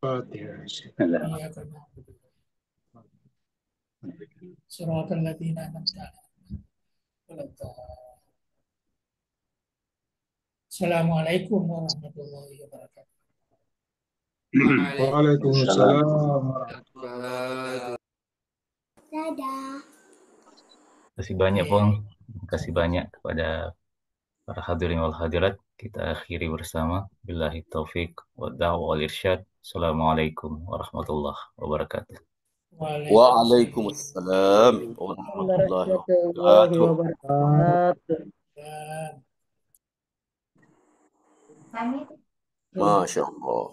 Bismillah. إياك نعبد صراط الذين أنعمت عليهم غير الضالين. Assalamualaikum warahmatullahi wabarakatuh. Waalaikumsalam warahmatullahi Dadah. Terima kasih banyak, Pong. Terima kasih banyak kepada para hadirin wal hadirat. Kita akhiri bersama. Billahi taufiq wa da'wa wal irsyad. Assalamualaikum warahmatullahi wabarakatuh. Waalaikumsalam warahmatullahi Warahmatullahi wabarakatuh. wabarakatuh. Masya Allah.